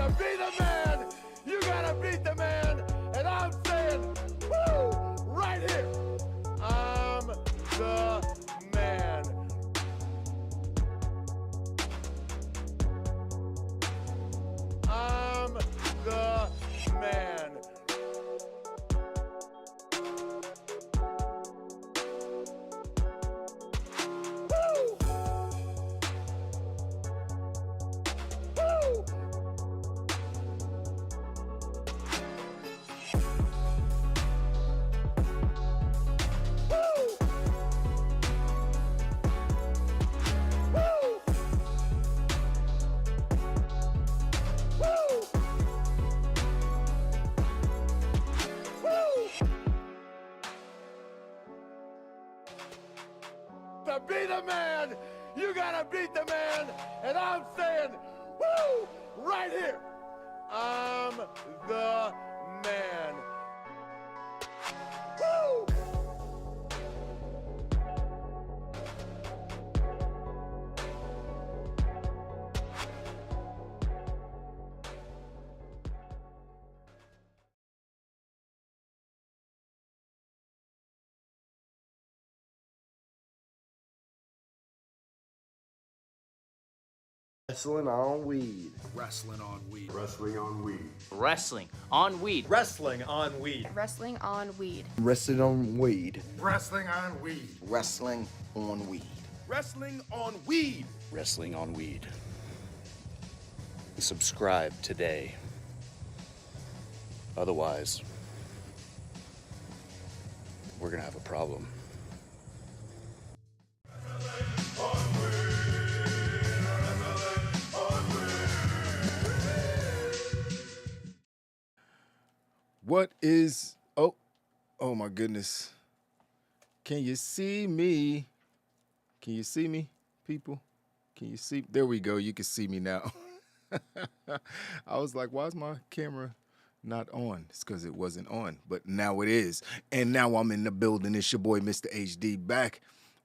To be the man, you gotta beat the man. And I'm saying, woo, right here. I'm the man. I'm the man. To be the man, you gotta beat the man. And I'm saying, woo, right here. I'm the man. Woo! Wrestling on weed. Wrestling on weed. Wrestling on weed. Wrestling on weed. Wrestling on weed. Wrestling on weed. Wrestling on weed. Wrestling on weed. Wrestling on weed. Wrestling on weed. Wrestling on weed. Subscribe today. Otherwise, we're gonna have a problem. What is, oh my goodness. Can you see me? Can you see me, people? Can you see? There we go. You can see me now. I was like, why is my camera not on? It's because it wasn't on, but now it is. And now I'm in the building. It's your boy, Mr. HD, back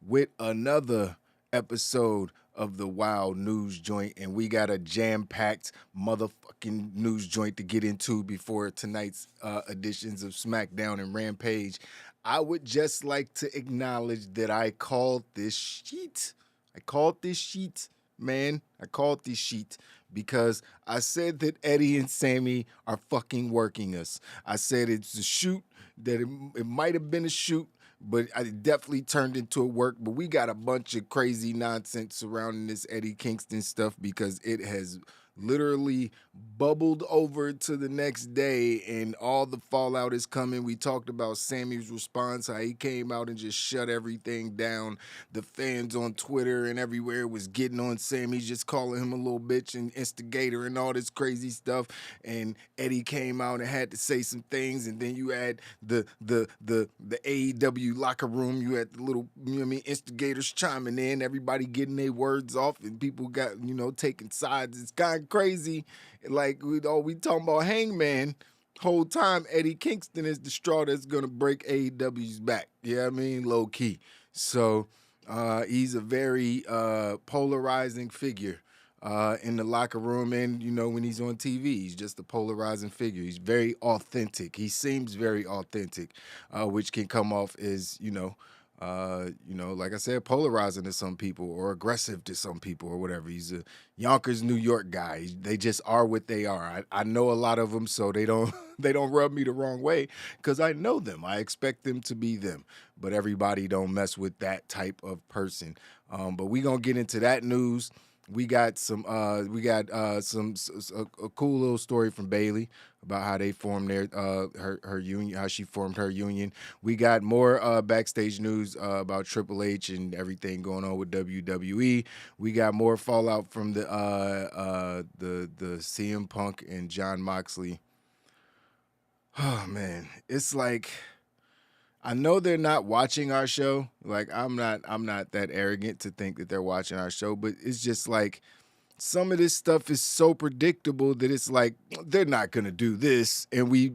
with another episode of the Wild News Joint, and we got a jam-packed motherfucking news joint to get into before tonight's editions of SmackDown and Rampage. I would just like to acknowledge that I called this sheet. I called this sheet because I said that Eddie and Sammy are fucking working us. I said it's a shoot, that it might have been a shoot, but I definitely turned into a work. But we got a bunch of crazy nonsense surrounding this Eddie Kingston stuff because it has literally bubbled over to the next day and all the fallout is coming. We talked about Sammy's response, how he came out and just shut everything down. The fans on Twitter and everywhere was getting on Sammy, just calling him a little bitch and instigator and all this crazy stuff. And Eddie came out and had to say some things. And then you had the AE-W locker room. You had the little, instigators chiming in, everybody getting their words off, and people got, taking sides. It's kind of crazy. Like we talking about Hangman. Whole time Eddie Kingston is the straw that's gonna break AEW's back. Yeah, low key. So he's a very polarizing figure in the locker room, and when he's on TV, he's just a polarizing figure. He's very authentic. He seems very authentic, which can come off as like I said, polarizing to some people or aggressive to some people or whatever. He's a Yonkers, New York guy. They just are what they are. I know a lot of them, so they don't rub me the wrong way because I know them. I expect them to be them, but everybody don't mess with that type of person. But we gonna get into that news. We got a cool little story from Bailey about how they formed her union, how she formed her union. We got more backstage news about Triple H and everything going on with WWE. We got more fallout from the CM Punk and John Moxley. Oh man, it's like, I know they're not watching our show. Like I'm not that arrogant to think that they're watching our show, but it's just like some of this stuff is so predictable that it's like, they're not going to do this. And we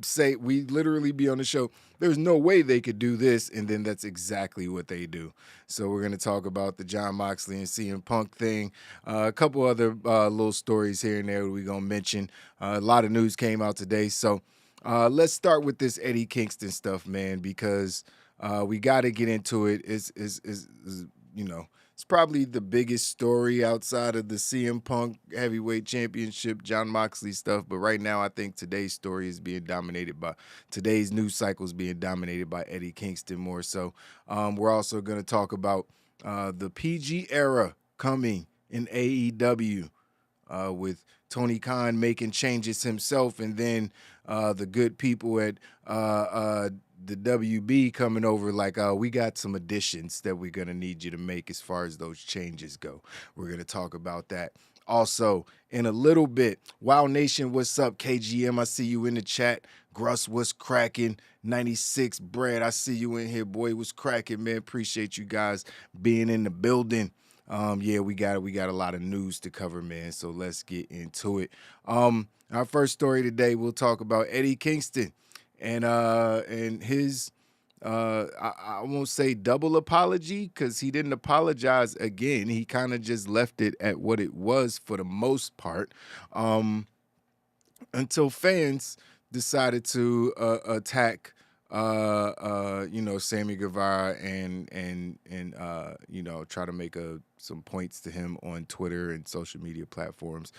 literally be on the show, there's no way they could do this. And then that's exactly what they do. So we're going to talk about the Jon Moxley and CM Punk thing. A couple other little stories here and there we're going to mention. A lot of news came out today. So let's start with this Eddie Kingston stuff, man, because we got to get into it. It's it's probably the biggest story outside of the CM Punk Heavyweight Championship, Jon Moxley stuff. But right now, I think today's story is being dominated by today's news cycle is being dominated by Eddie Kingston more so. We're also going to talk about the PG era coming in AEW with Tony Khan making changes himself, and then the good people at the WB coming over like, we got some additions that we're going to need you to make as far as those changes go. We're going to talk about that. Also, in a little bit, Wow Nation, what's up? KGM, I see you in the chat. Gruss, what's cracking? 96 Brad, I see you in here, boy. What's cracking, man? Appreciate you guys being in the building. Yeah, we got a lot of news to cover, man. So let's get into it. Our first story today, we'll talk about Eddie Kingston and his I won't say double apology because he didn't apologize again. He kind of just left it at what it was for the most part, until fans decided to attack Sammy Guevara and try to make some points to him on Twitter and social media platforms.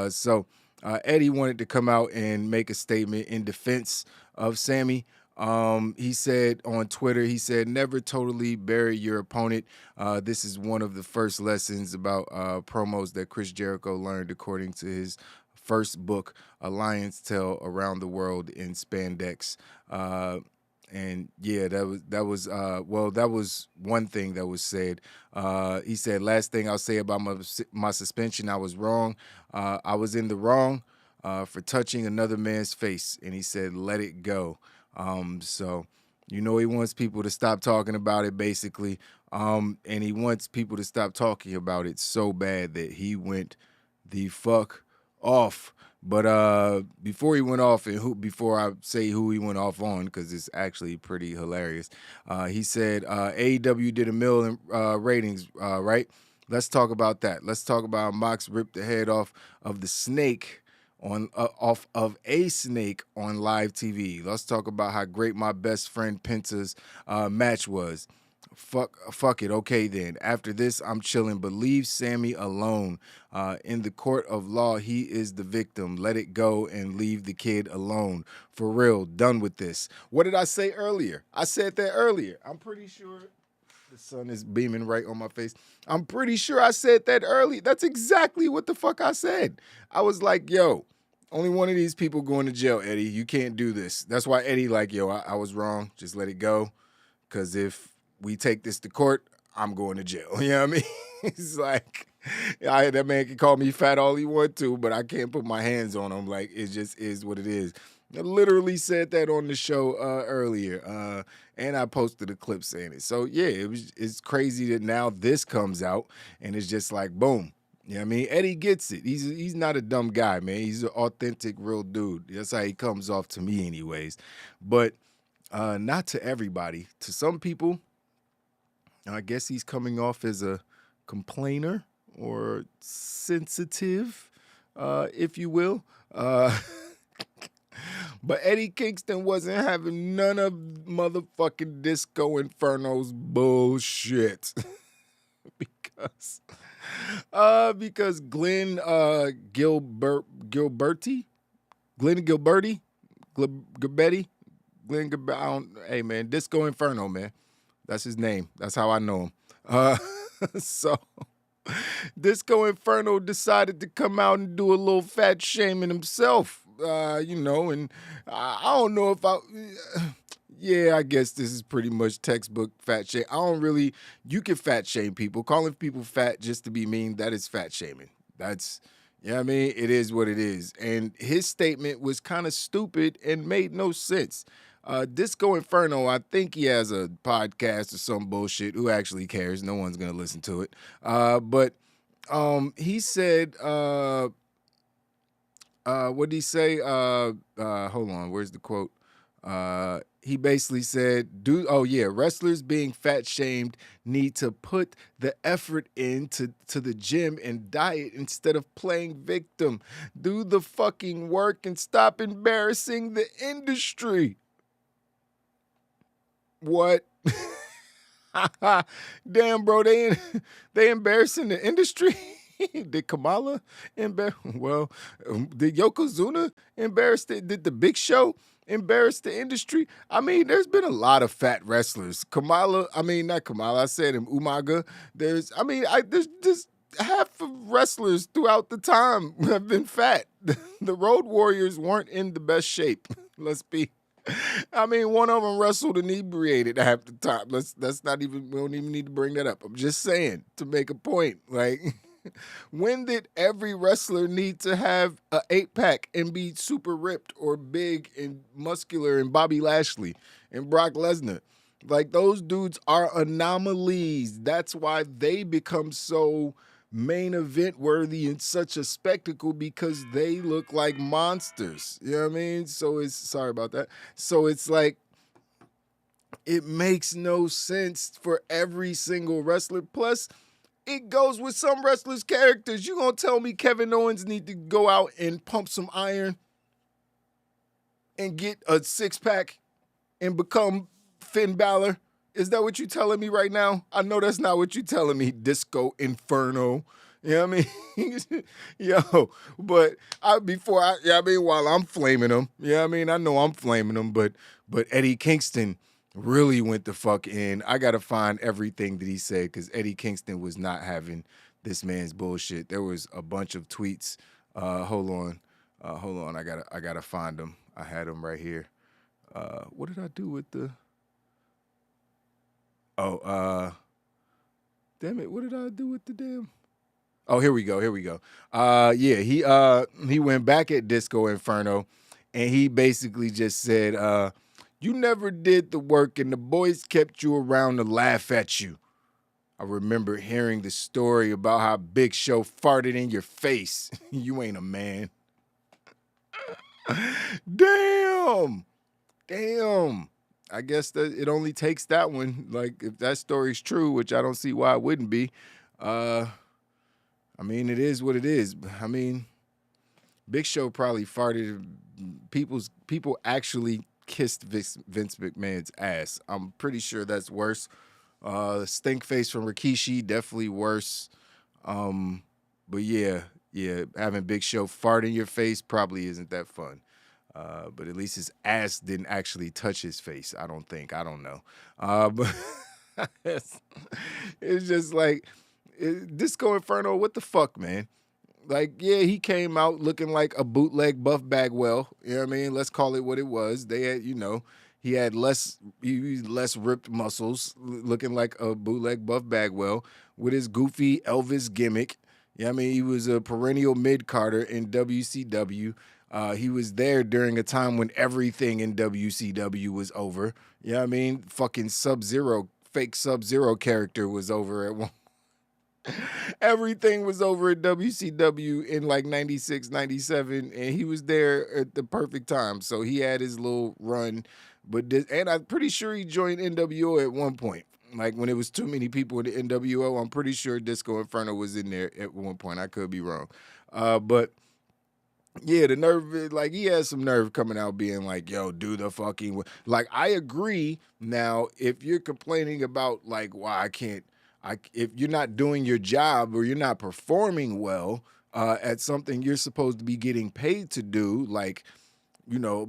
So Eddie wanted to come out and make a statement in defense of Sammy. He said on Twitter, never totally bury your opponent. This is one of the first lessons about promos that Chris Jericho learned according to his first book, Alliance Tale Around the World in Spandex. And yeah, that was one thing that was said. He said, last thing I'll say about my suspension, I was wrong. I was in the wrong for touching another man's face. And he said, let it go. So, he wants people to stop talking about it, basically. And he wants people to stop talking about it so bad that he went the fuck off. But before he went off, and before I say who he went off on, because it's actually pretty hilarious, he said AEW did $1 million ratings, right? Let's talk about that. Let's talk about Mox ripped the head off of the snake off of a snake on live TV. Let's talk about how great my best friend Penta's match was. Fuck it. Okay, then. After this, I'm chilling, but leave Sammy alone. In the court of law, he is the victim. Let it go and leave the kid alone. For real, done with this. What did I say earlier? I said that earlier. I'm pretty sure the sun is beaming right on my face. I'm pretty sure I said that earlier. That's exactly what the fuck I said. I was like, yo, only one of these people going to jail, Eddie. You can't do this. That's why Eddie like, yo, I was wrong. Just let it go. Because if we take this to court, I'm going to jail. You know what I mean? It's like, that man can call me fat all he want to, but I can't put my hands on him. Like, it just is what it is. I literally said that on the show earlier, and I posted a clip saying it. So, yeah, it's crazy that now this comes out, and it's just like, boom. You know what I mean? Eddie gets it. He's not a dumb guy, man. He's an authentic, real dude. That's how he comes off to me anyways. But not to everybody. To some people, I guess he's coming off as a complainer or sensitive, if you will. But Eddie Kingston wasn't having none of motherfucking Disco Inferno's bullshit. Because Glenn Gilberti, hey man, Disco Inferno, man. That's his name. That's how I know him. So Disco Inferno decided to come out and do a little fat shaming himself, and I don't know if yeah, I guess this is pretty much textbook fat shame. You can fat shame people. Calling people fat just to be mean, that is fat shaming. That's, you know what I mean? It is what it is. And his statement was kind of stupid and made no sense. Disco Inferno, I think he has a podcast or some bullshit. Who actually cares? No one's going to listen to it. But he said, what did he say? Hold on, where's the quote? He basically said, wrestlers being fat shamed need to put the effort into the gym and diet instead of playing victim. Do the fucking work and stop embarrassing the industry. What? Damn, bro, they embarrassing the industry. Did Kamala embarrass? Well, did Yokozuna embarrass it? Did the Big Show embarrass the industry? I mean, there's been a lot of fat wrestlers. Not Kamala. I said him. Umaga. There's just half of wrestlers throughout the time have been fat. The Road Warriors weren't in the best shape. Let's be. One of them wrestled inebriated half the time. We don't even need to bring that up. I'm just saying to make a point. Like, when did every wrestler need to have an 8-pack and be super ripped or big and muscular and Bobby Lashley and Brock Lesnar? Like, those dudes are anomalies. That's why they become so main event worthy and such a spectacle, because they look like monsters. You know what I mean? Sorry about that. So it's like, it makes no sense for every single wrestler. Plus, it goes with some wrestlers' characters. You gonna tell me Kevin Owens need to go out and pump some iron and get a 6-pack and become Finn Balor? Is that what you telling me right now? I know that's not what you telling me, Disco Inferno. You know what I mean? Yo, but while I'm flaming him, I know I'm flaming him, but Eddie Kingston really went the fuck in. I got to find everything that he said, because Eddie Kingston was not having this man's bullshit. There was a bunch of tweets. Hold on. I gotta find them. I had them right here. What did I do with the... damn it, what did I do with the damn... Oh, here we go. He went back at Disco Inferno, and he basically just said, you never did the work, and the boys kept you around to laugh at you. I remember hearing the story about how Big Show farted in your face. You ain't a man. Damn. I guess that it only takes that one. Like, if that story's true, which I don't see why it wouldn't be. It is what it is. Big Show probably farted. People actually kissed Vince McMahon's ass. I'm pretty sure that's worse. Stink face from Rikishi, definitely worse. But yeah, having Big Show fart in your face probably isn't that fun. But at least his ass didn't actually touch his face, I don't think. I don't know. But it's just like, Disco Inferno, what the fuck, man? Like, yeah, he came out looking like a bootleg Buff Bagwell. You know what I mean? Let's call it what it was. They had, he had less ripped muscles, looking like a bootleg Buff Bagwell with his goofy Elvis gimmick. He was a perennial mid-carder in WCW. He was there during a time when everything in WCW was over. Fucking Sub-Zero, fake Sub-Zero character was over at one. Everything was over at WCW in like 96, 97, and he was there at the perfect time. So he had his little run. And I'm pretty sure he joined NWO at one point. Like, when it was too many people in the NWO, I'm pretty sure Disco Inferno was in there at one point. I could be wrong. But yeah, the nerve, like, he has some nerve coming out being like, yo, do the fucking... Like, I agree. Now, if you're complaining about, like, why I can't... if you're not doing your job or you're not performing well at something you're supposed to be getting paid to do, like,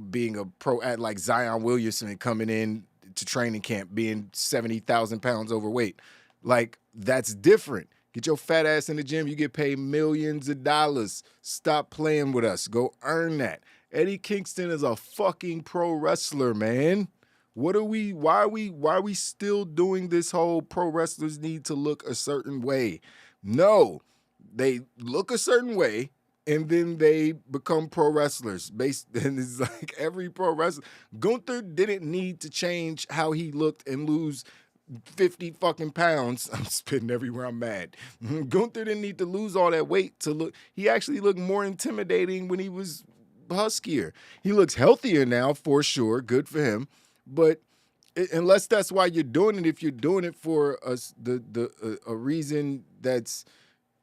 being a pro at like Zion Williamson coming in to training camp being 70,000 pounds overweight, like, that's different. Get your fat ass in the gym. You get paid millions of dollars. Stop playing with us. Go earn that. Eddie Kingston is a fucking pro wrestler, man. Why are we still doing this whole pro wrestlers need to look a certain way? No, they look a certain way and then they become pro wrestlers. And it's like every pro wrestler. Gunther didn't need to change how he looked and lose 50 fucking pounds. I'm spitting everywhere I'm mad. Gunther didn't need to lose all that weight to look. He actually looked more intimidating when he was huskier. He looks healthier now for sure. Good for him. But unless that's why you're doing it, if you're doing it for a reason that's,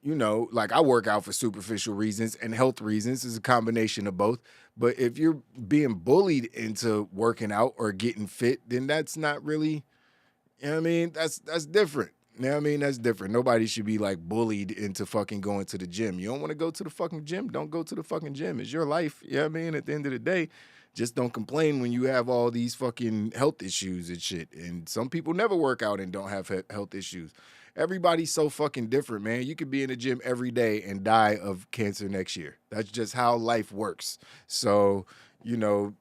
you know, like I work out for superficial reasons and health reasons, is a combination of both. But if you're being bullied into working out or getting fit, then that's not really, you know what I mean? That's different. You know what I mean? That's different. Nobody should be like bullied into fucking going to the gym. You don't want to go to the fucking gym? Don't go to the fucking gym. It's your life. You know what I mean? At the end of the day, just don't complain when you have all these fucking health issues and shit. And some people never work out and don't have health issues. Everybody's so fucking different, man. You could be in the gym every day and die of cancer next year. That's just how life works. So, you know,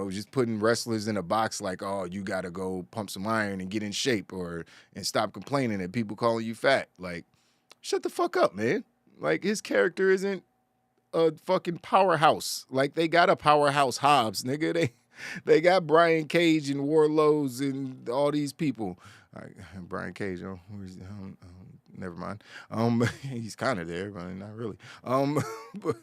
just putting wrestlers in a box like, oh, you got to go pump some iron and get in shape and stop complaining and people calling you fat. Like, shut the fuck up, man. Like, his character isn't a fucking powerhouse. Like, they got a powerhouse Hobbs, nigga. They got Brian Cage and Warlords and all these people. Brian Cage, never mind. He's kind of there, but not really. But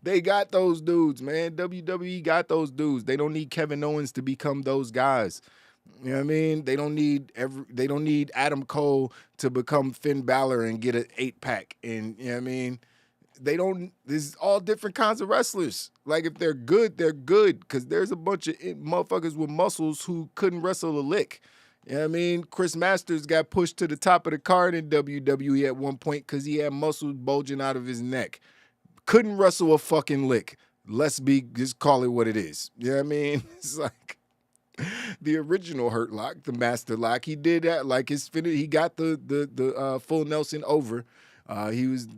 they got those dudes, man. WWE got those dudes. They don't need Kevin Owens to become those guys. You know what I mean? They don't need Adam Cole to become Finn Balor and get an 8-pack. And you know what I mean? There's all different kinds of wrestlers. Like, if they're good, they're good. Because there's a bunch of motherfuckers with muscles who couldn't wrestle a lick. You know what I mean? Chris Masters got pushed to the top of the card in WWE at one point because he had muscles bulging out of his neck. Couldn't wrestle a fucking lick. Just call it what it is. You know what I mean? It's like the original Hurt Lock, the Master Lock. He did that. Like, his finish, he got the full Nelson over. He was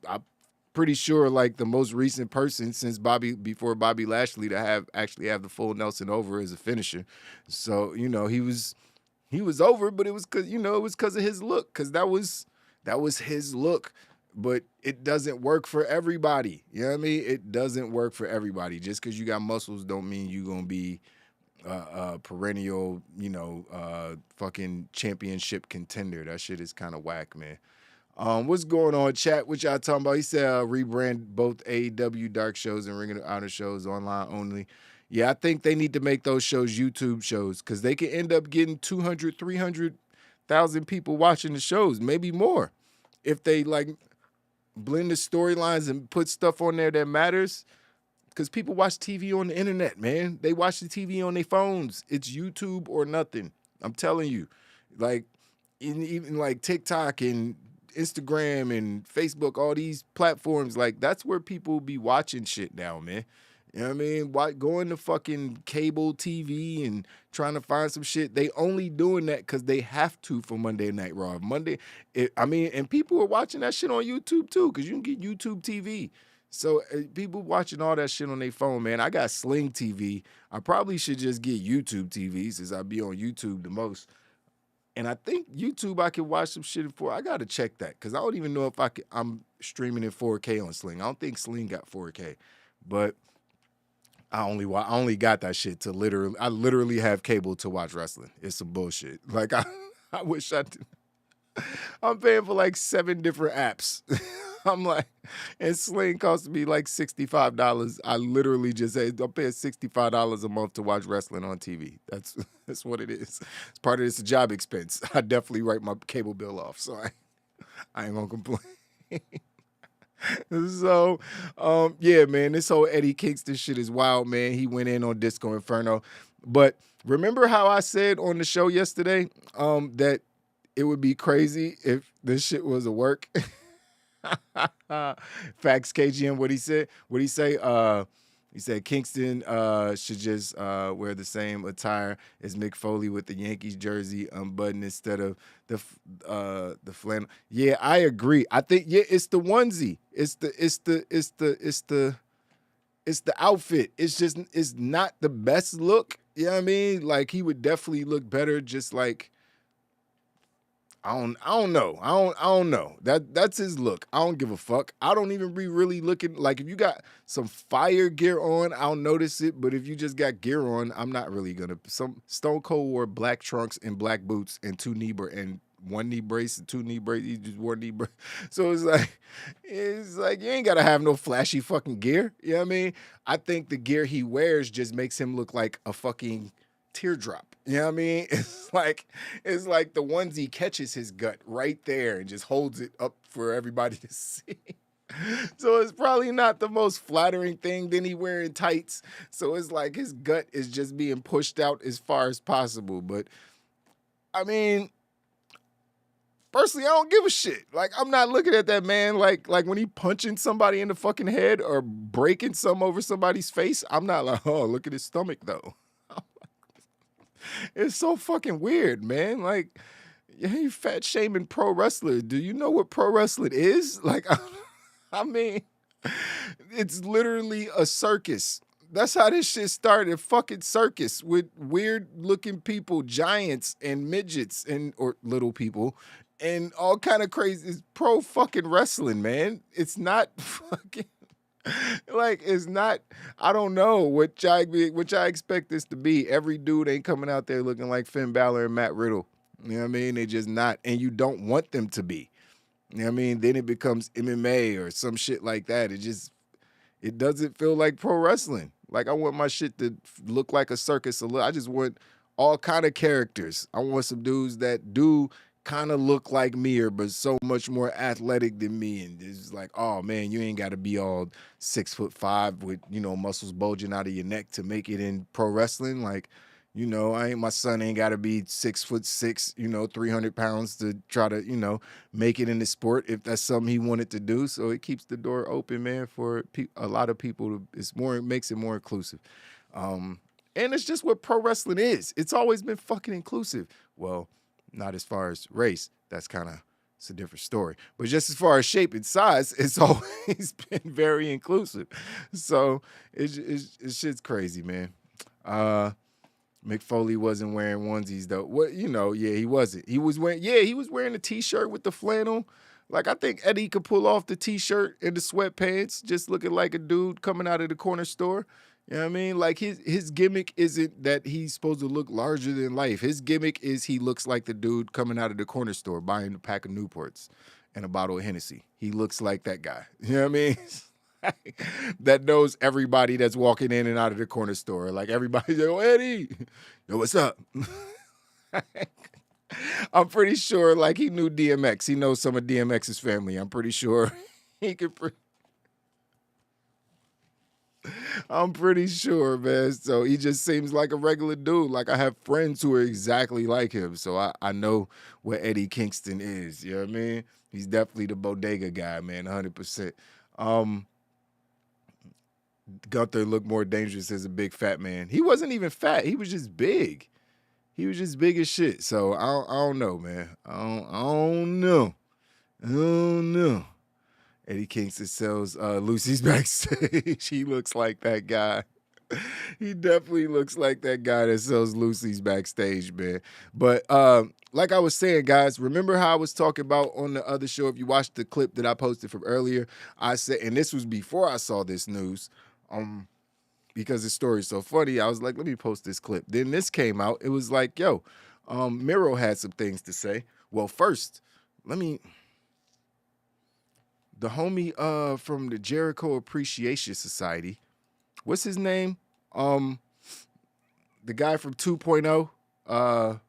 I'm pretty sure, like, the most recent person since before Bobby Lashley to actually have the full Nelson over as a finisher. So, you know, he was over, but it was because of his look, because that was his look. But it doesn't work for everybody. You know what I mean? It doesn't work for everybody. Just because you got muscles don't mean you're gonna be perennial, fucking championship contender. That shit is kind of whack, man. What's going on, chat? What y'all talking about? He said rebrand both AEW Dark shows and Ring of Honor shows online only. Yeah, I think they need to make those shows YouTube shows because they can end up getting 200, 300,000 people watching the shows, maybe more. If they, like, blend the storylines and put stuff on there that matters, because people watch TV on the internet, man. They watch the TV on their phones. It's YouTube or nothing. I'm telling you. Like, even like TikTok and Instagram and Facebook, all these platforms, like, that's where people be watching shit now, man. You know what I mean? Going to fucking cable TV and trying to find some shit. They only doing that because they have to for Monday Night Raw. And people are watching that shit on YouTube too, because you can get YouTube TV. So people watching all that shit on their phone, man. I got Sling TV. I probably should just get YouTube TV since I be on YouTube the most. And I think YouTube I can watch some shit for. I got to check that because I don't even know if I'm streaming in 4K on Sling. I don't think Sling got 4K. But I only got that shit to literally have cable to watch wrestling. It's some bullshit. Like, I wish I did. I'm paying for like 7 different apps. I'm like, and Sling costs me like $65. I literally just say I'm paying $65 a month to watch wrestling on TV. That's what it is. It's part of this job expense. I definitely write my cable bill off, so I ain't gonna complain. So, yeah, man, this whole Eddie Kingston shit is wild, man. He went in on Disco Inferno. But remember how I said on the show yesterday that it would be crazy if this shit was a work? Facts KGM, what he said? What'd he say? He said Kingston should just wear the same attire as Mick Foley with the Yankees jersey unbuttoned instead of the flannel. Yeah, I agree. I think it's the onesie. It's the outfit. It's not the best look. You know what I mean? Like, he would definitely look better just like, I don't know. I don't know. That's his look. I don't give a fuck. I don't even be really looking like if you got some fire gear on, I'll notice it. But if you just got gear on, I'm not really gonna. Some Stone Cold wore black trunks and black boots and and one knee brace and two knee brace. He just wore knee brace. So it's like you ain't gotta have no flashy fucking gear. You know what I mean? I think the gear he wears just makes him look like a fucking teardrop. You know what I mean? It's like the onesie catches his gut right there and just holds it up for everybody to see. So it's probably not the most flattering thing. Then he wearing tights. So it's like his gut is just being pushed out as far as possible. But I mean, personally, I don't give a shit. Like, I'm not looking at that man like when he punching somebody in the fucking head or breaking some over somebody's face. I'm not like, oh, look at his stomach though. It's so fucking weird, man. Like, you fat shaming pro wrestler. Do you know what pro wrestling is? Like, I mean, it's literally a circus. That's how this shit started. A fucking circus with weird looking people, giants and midgets or little people and all kind of crazy. It's pro fucking wrestling, man. It's not fucking. Like, it's not, I don't know what I expect this to be. Every dude ain't coming out there looking like Finn Balor and Matt Riddle. You know what I mean? They just not. And you don't want them to be. You know what I mean? Then it becomes MMA or some shit like that. It doesn't feel like pro wrestling. Like, I want my shit to look like a circus. I just want all kind of characters. I want some dudes that do kind of look like me but so much more athletic than me, and it's like, oh man, you ain't got to be all 6'5" with muscles bulging out of your neck to make it in pro wrestling. Like, my son ain't got to be 6'6", 300 pounds to try to make it in the sport if that's something he wanted to do. So it keeps the door open, man, for a lot of people. It makes it more inclusive, and it's just what pro wrestling is. It's always been fucking inclusive. Well, not as far as race. It's a different story. But just as far as shape and size, it's always been very inclusive. So it's shit's crazy, man. Mick Foley wasn't wearing onesies though. What he wasn't. He was wearing a t-shirt with the flannel. Like, I think Eddie could pull off the t-shirt and the sweatpants, just looking like a dude coming out of the corner store. You know what I mean? Like, his gimmick isn't that he's supposed to look larger than life. His gimmick is he looks like the dude coming out of the corner store buying a pack of Newports and a bottle of Hennessy. He looks like that guy. You know what I mean? That knows everybody that's walking in and out of the corner store. Like, everybody's like, oh, Eddie, yo, what's up? I'm pretty sure, like, he knew DMX. He knows some of DMX's family. I'm pretty sure he could... I'm pretty sure, man. So he just seems like a regular dude. Like, I have friends who are exactly like him. So I know what Eddie Kingston is. You know what I mean? He's definitely the bodega guy, man, 100%. Gunther looked more dangerous as a big fat man. He wasn't even fat. He was just big. He was just big as shit. So I don't know, man. I don't know. Eddie Kingston sells Lucy's backstage. He looks like that guy. He definitely looks like that guy that sells Lucy's backstage, man. But like I was saying, guys, remember how I was talking about on the other show? If you watched the clip that I posted from earlier, I said, and this was before I saw this news, because the story is so funny, I was like, let me post this clip. Then this came out. It was like, yo, Miro had some things to say. Well, first, the homie from the Jericho Appreciation Society, what's his name? The guy from 2.0.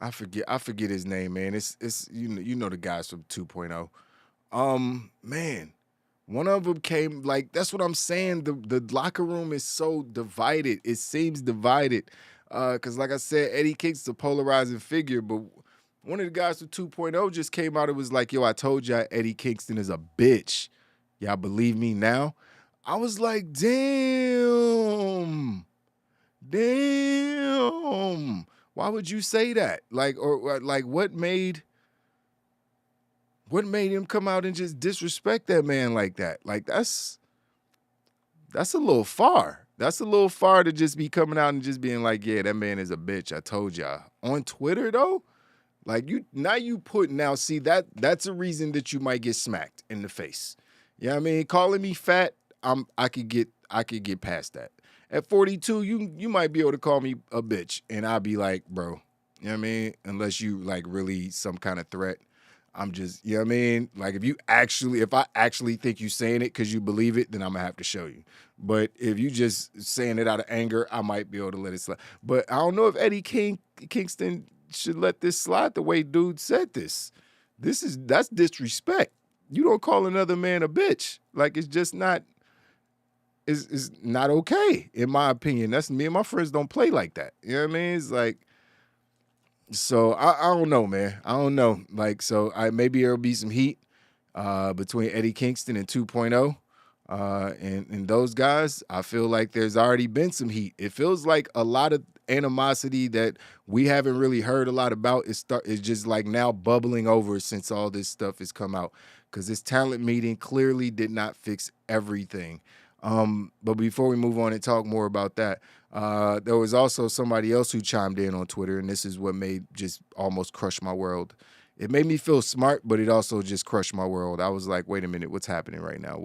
I forget his name, man. It's you know the guys from 2.0. Man, one of them came, like, that's what I'm saying. The locker room is so divided. It seems divided. Cause like I said, Eddie Kingston's a polarizing figure, but one of the guys from 2.0 just came out and was like, yo, I told y'all Eddie Kingston is a bitch. Y'all believe me now? I was like, damn. Why would you say that? Like, or like, what made him come out and just disrespect that man like that? Like, that's a little far. That's a little far to just be coming out and just being like, yeah, that man is a bitch. I told y'all. On Twitter, though? Like now see that's a reason that you might get smacked in the face. You know what I mean? Calling me fat, I could get past that. At 42, you might be able to call me a bitch, and I'll be like, bro, you know what I mean? Unless you like really some kind of threat. I'm just, you know what I mean? Like if I actually think you saying it because you believe it, then I'm gonna have to show you. But if you just saying it out of anger, I might be able to let it slide. But I don't know if Kingston should let this slide the way dude said this. That's disrespect. You don't call another man a bitch. Like it's just not. It's not okay, in my opinion. That's me and my friends don't play like that. You know what I mean? It's like, so I don't know, man. I don't know. Like, so maybe there'll be some heat between Eddie Kingston and 2.0. And those guys, I feel like there's already been some heat. It feels like a lot of animosity that we haven't really heard a lot about is just like now bubbling over since all this stuff has come out. Because this talent meeting clearly did not fix everything. But before we move on and talk more about that, there was also somebody else who chimed in on Twitter, and this is what made just almost crush my world. It made me feel smart, but it also just crushed my world. I was like, wait a minute, what's happening right now?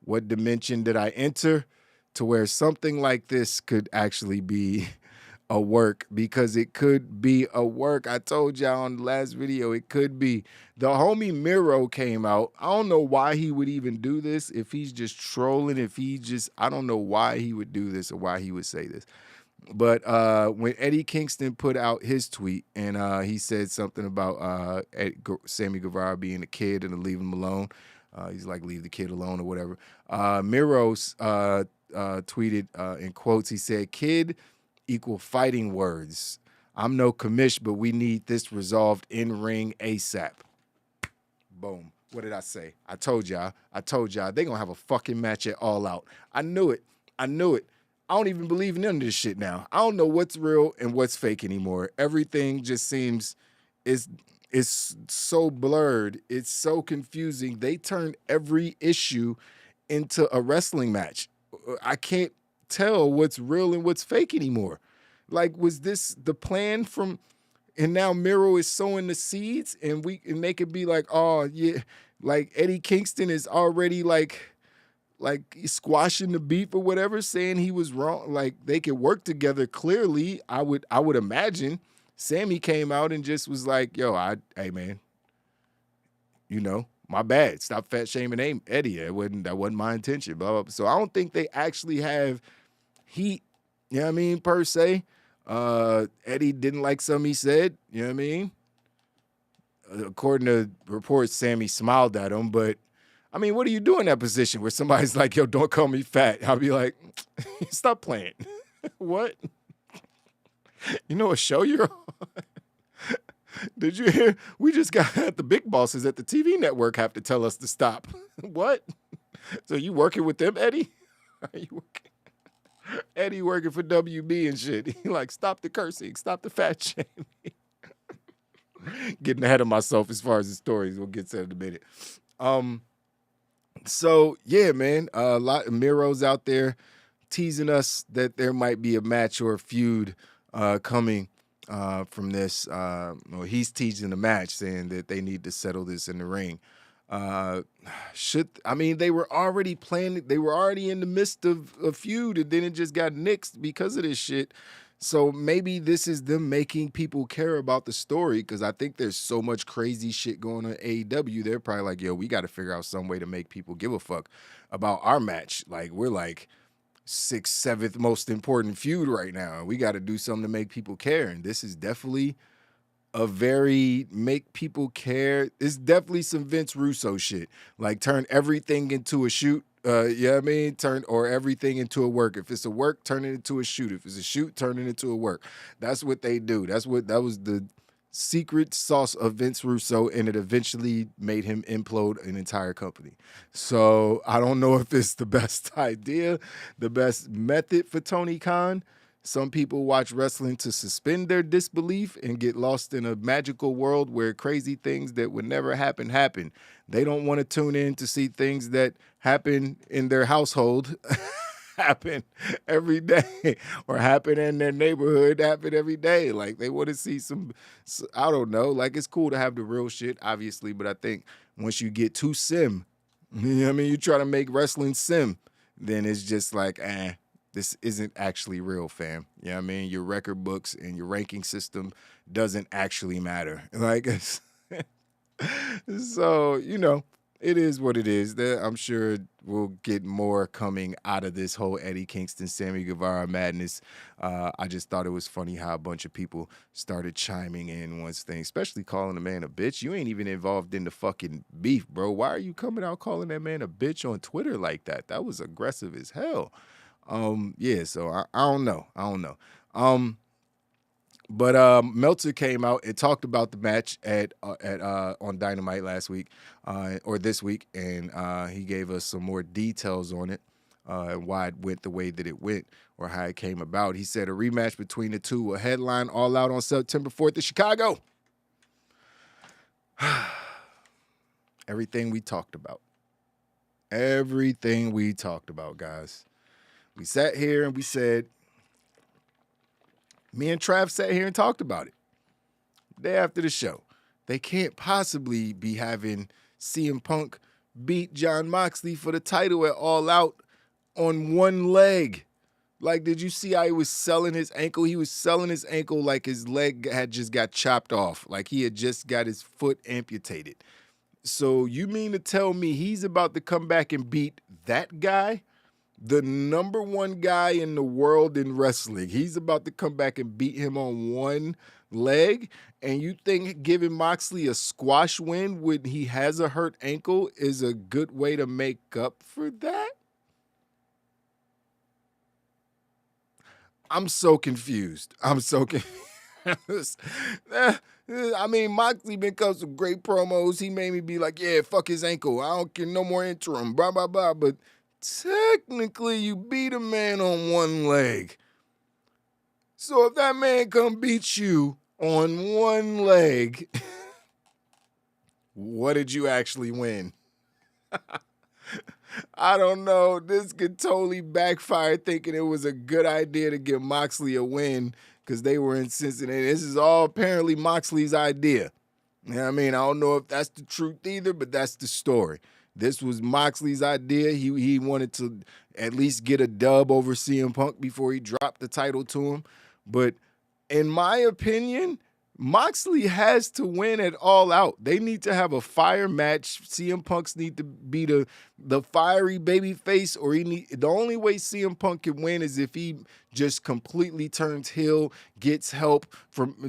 What dimension did I enter to where something like this could actually be a work? Because it could be a work. I told y'all on the last video, it could be. The homie Miro came out. I don't know why he would even do this. If he's just trolling, I don't know why he would do this or why he would say this. But when Eddie Kingston put out his tweet and he said something about Sammy Guevara being a kid and to leave him alone. He's like, leave the kid alone or whatever. Miro tweeted in quotes, he said, kid equal fighting words. I'm no commish, but we need this resolved in ring ASAP. Boom. What did I say? I told y'all. They gonna have a fucking match at All Out. I knew it. I don't even believe in none of this shit now. I don't know what's real and what's fake anymore. Everything just seems it's so blurred. It's so confusing. They turned every issue into a wrestling match. I can't tell what's real and what's fake anymore. Like, was this the plan from? And now Miro is sowing the seeds, and they could be like, oh yeah, like Eddie Kingston is already like squashing the beef or whatever, saying he was wrong. Like they could work together. Clearly, I would imagine. Sammy came out and just was like, yo, hey man, you know, my bad. Stop fat shaming Eddie. That wasn't my intention. Blah, blah, blah. So I don't think they actually have heat. You know what I mean? Per se. Eddie didn't like something he said. You know what I mean? According to reports, Sammy smiled at him. But I mean, what do you do in that position where somebody's like, yo, don't call me fat? I'll be like, stop playing. What? You know what show you're on? Did you hear? We just got the big bosses at the TV network have to tell us to stop. What? So you working with them, Eddie? Are you working? Eddie working for WB and shit. He like, stop the cursing, stop the fat shaming. Getting ahead of myself as far as the stories. We'll get to it in a minute. So yeah, man, a lot of Miro's out there teasing us that there might be a match or a feud coming from this. He's teasing the match, saying that they need to settle this in the ring. They were already planning. They were already in the midst of a feud, and then it just got nixed because of this shit. So maybe this is them making people care about the story, because I think there's so much crazy shit going on at AE-W. They're probably like, yo, we got to figure out some way to make people give a fuck about our match. Like, we're like 6th, 7th most important feud right now. We got to do something to make people care. And this is definitely a very make people care. It's definitely some Vince Russo shit. Like, turn everything into a shoot. You know what I mean? Or everything into a work. If it's a work, turn it into a shoot. If it's a shoot, turn it into a work. That's what they do. That was the secret sauce of Vince Russo, and it eventually made him implode an entire company. So I don't know if it's the best idea, the best method for Tony Khan. Some people watch wrestling to suspend their disbelief and get lost in a magical world where crazy things that would never happen. They don't want to tune in to see things that happen in their household happen every day or happen in their neighborhood, happen every day. Like they want to see I don't know. Like it's cool to have the real shit, obviously, but I think once you get too sim, you know what I mean? You try to make wrestling sim, then it's just like, this isn't actually real, fam. You know what I mean? Your record books and your ranking system doesn't actually matter. Like, so, it is what it is. I'm sure we'll get more coming out of this whole Eddie Kingston, Sammy Guevara madness. I just thought it was funny how a bunch of people started chiming in once thing, especially calling the man a bitch. You ain't even involved in the fucking beef, bro. Why are you coming out calling that man a bitch on Twitter like that? That was aggressive as hell. Yeah, so I don't know. But Meltzer came out and talked about the match on Dynamite last week, or this week, and he gave us some more details on it, and why it went the way that it went, or how it came about. He said a rematch between the two will headline All Out on September 4th in Chicago. Everything we talked about. Everything we talked about, guys. We sat here and we said, me and Trav sat here and talked about it. Day after the show. They can't possibly be having CM Punk beat Jon Moxley for the title at All Out on one leg. Like, did you see how he was selling his ankle? He was selling his ankle like his leg had just got chopped off. Like he had just got his foot amputated. So you mean to tell me he's about to come back and beat that guy? The number one guy in the world in wrestling. He's about to come back and beat him on one leg. And you think giving Moxley a squash win when he has a hurt ankle is a good way to make up for that? I'm so confused. I mean, Moxley been cut some great promos. He made me be like, yeah, fuck his ankle. I don't care, no more interim, blah, blah, blah. But technically, you beat a man on one leg. So if that man come beat you on one leg, what did you actually win? I don't know. This could totally backfire thinking it was a good idea to give Moxley a win because they were in Cincinnati. This is all apparently Moxley's idea. You know what I mean? I don't know if that's the truth either, but that's the story. This was Moxley's idea. He wanted to at least get a dub over CM Punk before he dropped the title to him. But in my opinion, Moxley has to win at All Out. They need to have a fire match. CM Punk's need to be the fiery baby face, or the only way CM Punk can win is if he just completely turns heel, gets help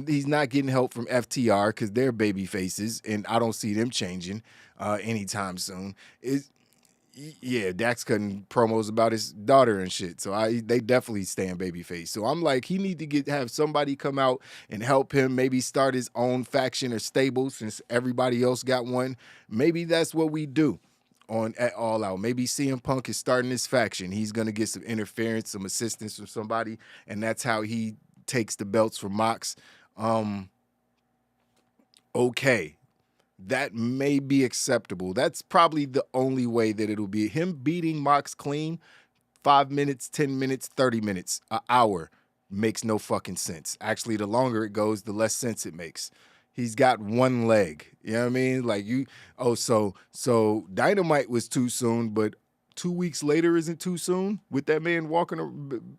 he's not getting help from FTR because they're baby faces, and I don't see them changing anytime soon. Yeah, Dax cutting promos about his daughter and shit. So they definitely stay in babyface. So I'm like, he need to have somebody come out and help him maybe start his own faction or stable since everybody else got one. Maybe that's what we do at All Out. Maybe CM Punk is starting his faction. He's going to get some interference, some assistance from somebody, and that's how he takes the belts from Mox. Okay. That may be acceptable. That's probably the only way that it'll be. Him beating Mox clean, 5 minutes, 10 minutes, 30 minutes, an hour, makes no fucking sense. Actually, the longer it goes, the less sense it makes. He's got one leg. You know what I mean? Like so Dynamite was too soon, but 2 weeks later isn't too soon? With that man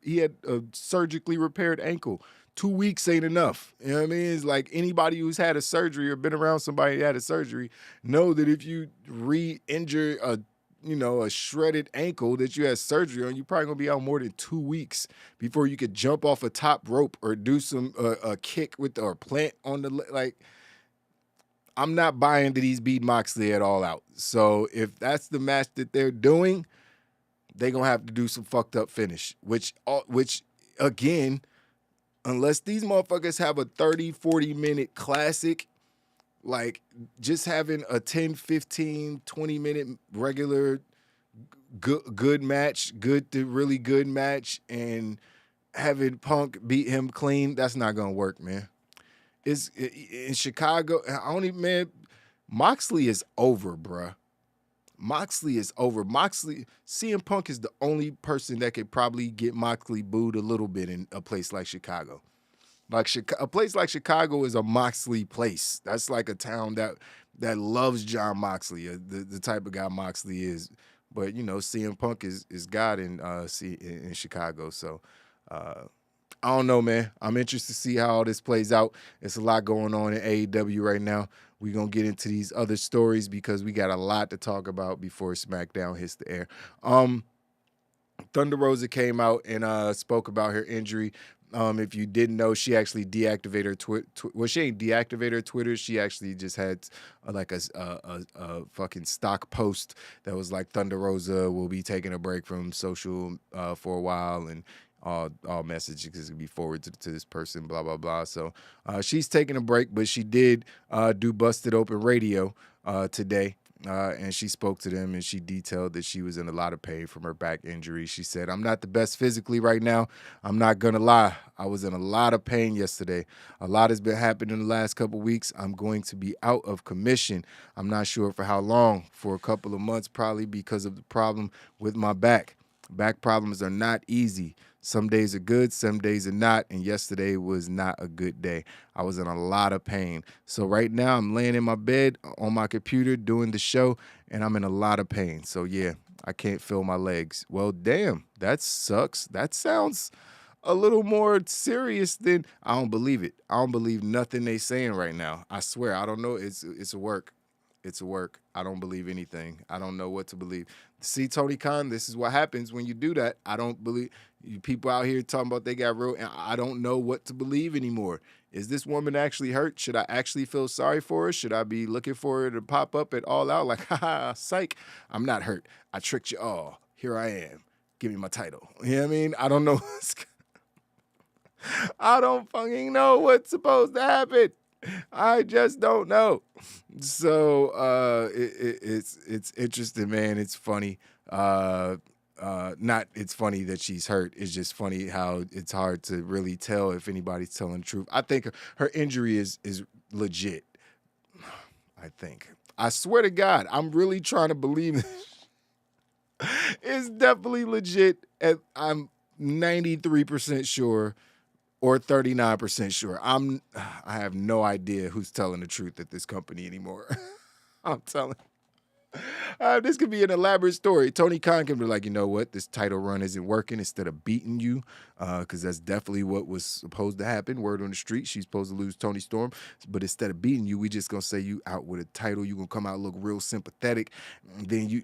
he had a surgically repaired ankle. 2 weeks ain't enough. You know what I mean? It's like anybody who's had a surgery or been around somebody that had a surgery know that if you re-injure a shredded ankle that you had surgery on, you're probably gonna be out more than 2 weeks before you could jump off a top rope or do some a kick or plant on the like. I'm not buying that he's beat Moxley at All Out. So if that's the match that they're doing, they're gonna have to do some fucked up finish, which again, unless these motherfuckers have a 30, 40-minute classic, like just having a 10, 15, 20-minute regular good match, good to really good match, and having Punk beat him clean, that's not going to work, man. In Chicago, Moxley is over, bruh. Moxley is over. CM Punk is the only person that could probably get Moxley booed a little bit in a place like Chicago. A place like Chicago is a Moxley place. That's like a town that loves John Moxley, the type of guy Moxley is. But CM Punk is God in Chicago. So I don't know, man. I'm interested to see how all this plays out. It's a lot going on in AEW right now. We're going to get into these other stories because we got a lot to talk about before SmackDown hits the air. Thunder Rosa came out and spoke about her injury. If you didn't know, she actually deactivated her Twitter. Well, she ain't deactivated her Twitter. She actually just had like a fucking stock post that was like, Thunder Rosa will be taking a break from social for a while, and all messages can be forwarded to this person, blah, blah, blah. So she's taking a break, but she did do Busted Open Radio today. And she spoke to them, and she detailed that she was in a lot of pain from her back injury. She said, "I'm not the best physically right now. I'm not going to lie. I was in a lot of pain yesterday. A lot has been happening in the last couple weeks. I'm going to be out of commission. I'm not sure for how long, for a couple of months, probably because of the problem with my back. Back problems are not easy. Some days are good, some days are not, and yesterday was not a good day. I was in a lot of pain. So right now I'm laying in my bed on my computer doing the show, and I'm in a lot of pain. So yeah, I can't feel my legs." Well, damn, that sucks. That sounds a little more serious than, I don't believe it. I don't believe nothing they saying right now. I swear, I don't know. It's a work. It's a work. I don't believe anything. I don't know what to believe. See, Tony Khan, this is what happens when you do that. I don't believe you people out here talking about they got real, and I don't know what to believe anymore. Is this woman actually hurt? Should I actually feel sorry for her? Should I be looking for her to pop up at All Out like, haha, psych, I'm not hurt. I tricked you all. Here I am. Give me my title. You know what I mean? I don't know. I don't fucking know what's supposed to happen. I just don't know. So it's interesting, man. It's funny. Not it's funny that she's hurt. It's just funny how it's hard to really tell if anybody's telling the truth. I think her injury is legit. I think. I swear to God, I'm really trying to believe this. It's definitely legit. And I'm 93% sure. Or 39% sure. I have no idea who's telling the truth at this company anymore. I'm telling. This could be an elaborate story. Tony Khan can be like, you know what? This title run isn't working. Instead of beating you, because that's definitely what was supposed to happen. Word on the street, she's supposed to lose Tony Storm. But instead of beating you, we just going to say you out with a title. You're going to come out look real sympathetic.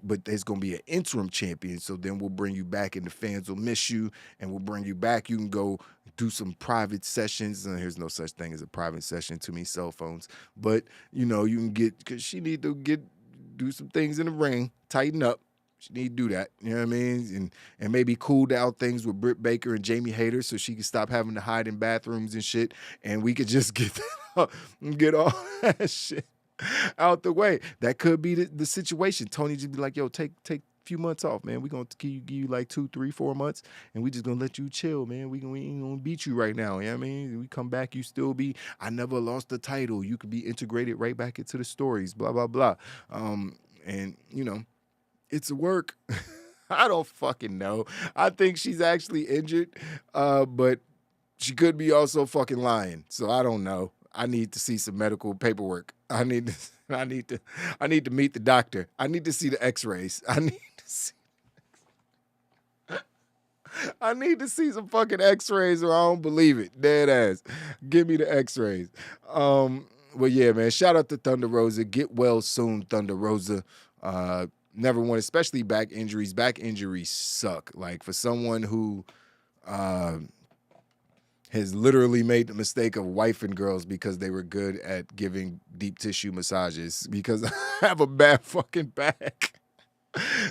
But there's going to be an interim champion. So then we'll bring you back and the fans will miss you. And we'll bring you back. You can go do some private sessions. And there's no such thing as a private session. Too many cell phones. But, you can get, because she need to do some things in the ring, tighten up. She need to do that, you know what I mean? And maybe cool down things with Britt Baker and Jamie Hayter so she can stop having to hide in bathrooms and shit, and we could just get all that shit out the way. That could be the situation. Tony just be like, yo, take a few months off, man. We're going to give you like 2, 3, 4 months, and we just going to let you chill, man. We ain't going to beat you right now, you know what I mean? We come back, you still be, I never lost the title. You could be integrated right back into the stories, blah, blah, blah. And, it's a work. I don't fucking know. I think she's actually injured, but she could be also fucking lying. So I don't know. I need to see some medical paperwork. I need to meet the doctor. I need to see the x-rays. I need to see some fucking x-rays or I don't believe it. Dead ass. Give me the x-rays. Well, yeah, man, shout out to Thunder Rosa. Get well soon, Thunder Rosa. Never won, especially back injuries. Back injuries suck. Like, for someone who has literally made the mistake of wifing girls because they were good at giving deep tissue massages because I have a bad fucking back.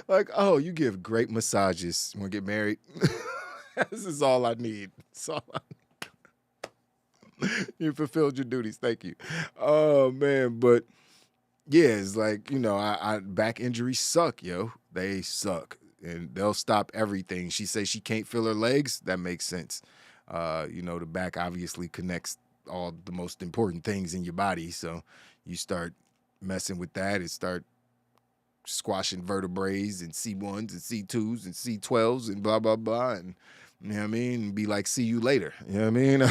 Like, oh, you give great massages. You want to get married? This is all I need. That's all I need. You fulfilled your duties. Thank you. Oh, man, but yeah, it's like, I back injuries suck, yo. They suck. And they'll stop everything. She says she can't feel her legs. That makes sense. The back obviously connects all the most important things in your body. So you start messing with that. It start squashing vertebrae and C1s and C2s and C12s and blah, blah, blah. And, you know what I mean? And be like, see you later. You know what I mean?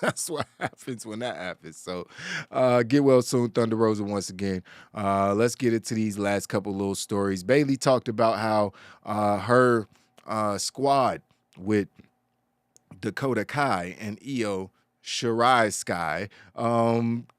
That's what happens when that happens. So get well soon, Thunder Rosa, once again. Let's get into these last couple little stories. Bayley talked about how her squad with Dakota Kai and Io Shirai Sky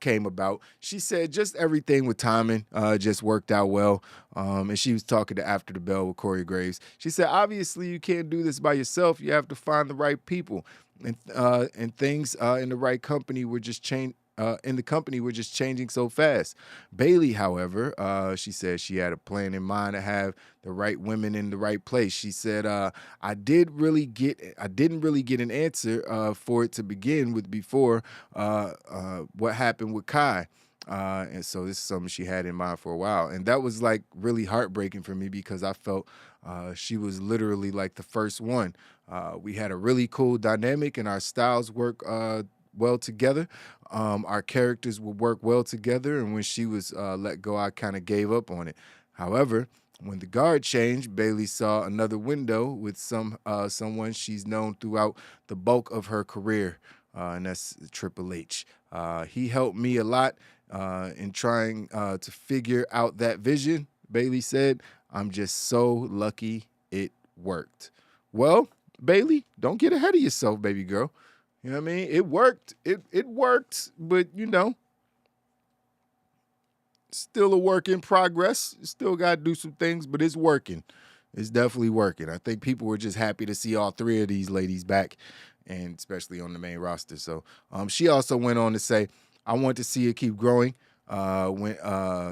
came about. She said just everything with timing just worked out well. And she was talking to After the Bell with Corey Graves. She said, obviously you can't do this by yourself. You have to find the right people. And things in the right company were just in the company were just changing so fast. Bayley, however, she said she had a plan in mind to have the right women in the right place. She said, I didn't really get an answer for it to begin with before what happened with Kai. And so this is something she had in mind for a while. And that was like really heartbreaking for me because I felt she was literally like the first one. We had a really cool dynamic and our styles work well together. Our characters would work well together. And when she was let go, I kind of gave up on it. However, when the guard changed, Bayley saw another window with someone she's known throughout the bulk of her career, and that's Triple H. He helped me a lot in trying to figure out that vision. Bayley said, I'm just so lucky it worked. Well, Bayley, don't get ahead of yourself, baby girl. You know what I mean? It worked. It worked, but, you know, still a work in progress. Still got to do some things, but it's working. It's definitely working. I think people were just happy to see all three of these ladies back, and especially on the main roster. So she also went on to say, I want to see it keep growing. When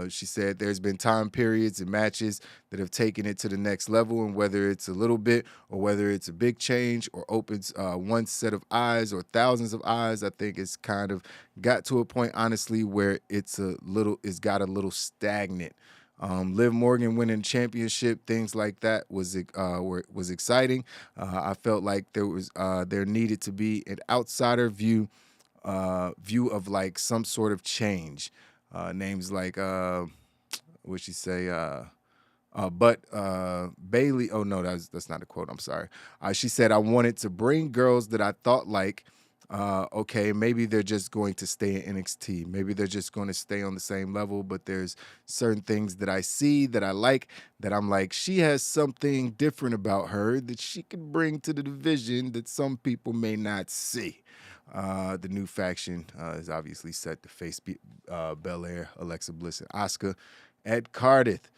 she said there's been time periods and matches that have taken it to the next level, and whether it's a little bit or whether it's a big change or opens one set of eyes or thousands of eyes, I think it's kind of got to a point, honestly, where it's got a little stagnant. Liv Morgan winning championship, things like that was exciting. I felt like there needed to be an outsider view of like some sort of change. Names like what'd she say? But Bayley. Oh no, that's not a quote. I'm sorry. She said I wanted to bring girls that I thought like, okay, maybe they're just going to stay in NXT. Maybe they're just going to stay on the same level. But there's certain things that I see that I like that I'm like, she has something different about her that she could bring to the division that some people may not see. The new faction is obviously set to face Belair, Alexa Bliss, and Asuka at Cardiff.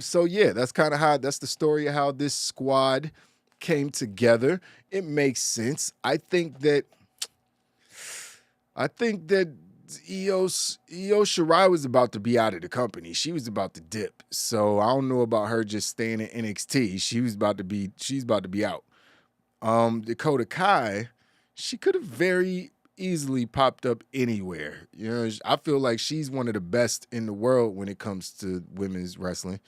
So yeah, that's the story of how this squad came together. It makes sense. I think that Io Shirai was about to be out of the company. She was about to dip. So I don't know about her just staying in NXT. She's about to be out. Dakota Kai, she could have very easily popped up anywhere. You know, I feel like she's one of the best in the world when it comes to women's wrestling.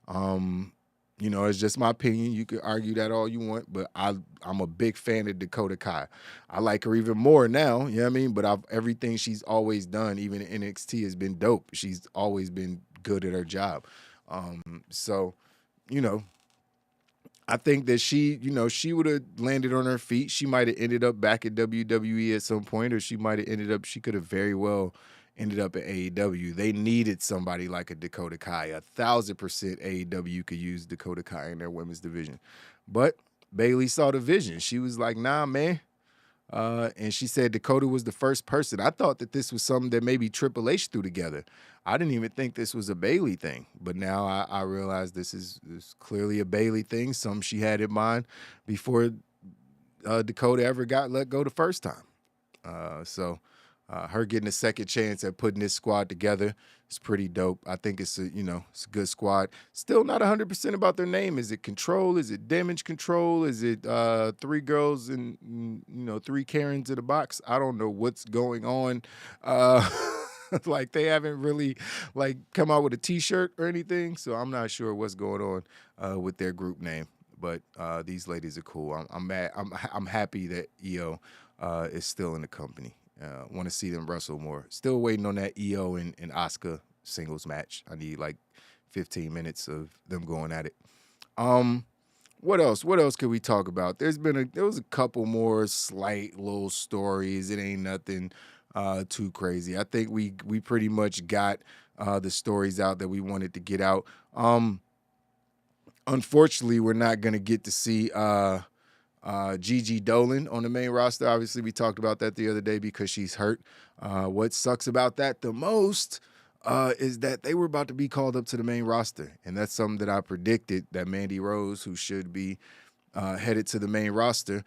You know, it's just my opinion. You could argue that all you want, but I'm a big fan of Dakota Kai. I like her even more now, you know what I mean? But everything she's always done, even in NXT, has been dope. She's always been good at her job. So, you know, I think that she would have landed on her feet. She might have ended up back at WWE at some point, or she could have very well ended up at AE-W. They needed somebody like a Dakota Kai. 1,000% AE-W could use Dakota Kai in their women's division. But Bayley saw the vision. She was like, nah, man. And she said Dakota was the first person. I thought that this was something that maybe Triple H threw together. I didn't even think this was a Bayley thing. But now I realize this is clearly a Bayley thing, something she had in mind before Dakota ever got let go the first time. So her getting a second chance at putting this squad together is pretty dope. I think it's a good squad. Still not 100% about their name. Is it Control? Is it Damage Control? Is it 3 girls and 3 Karens in a box? I don't know what's going on. Like they haven't really like come out with a T-shirt or anything, so I'm not sure what's going on with their group name. But these ladies are cool. I'm happy that Io is still in the company. Want to see them wrestle more. Still waiting on that Io and Asuka singles match. I need like 15 minutes of them going at it. What else? What else could we talk about? There was a couple more slight little stories. It ain't nothing too crazy. I think we pretty much got the stories out that we wanted to get out. Unfortunately, we're not gonna get to see Gigi Dolan on the main roster. Obviously, we talked about that the other day because she's hurt. What sucks about that the most is that they were about to be called up to the main roster, and that's something that I predicted, that Mandy Rose, who should be headed to the main roster,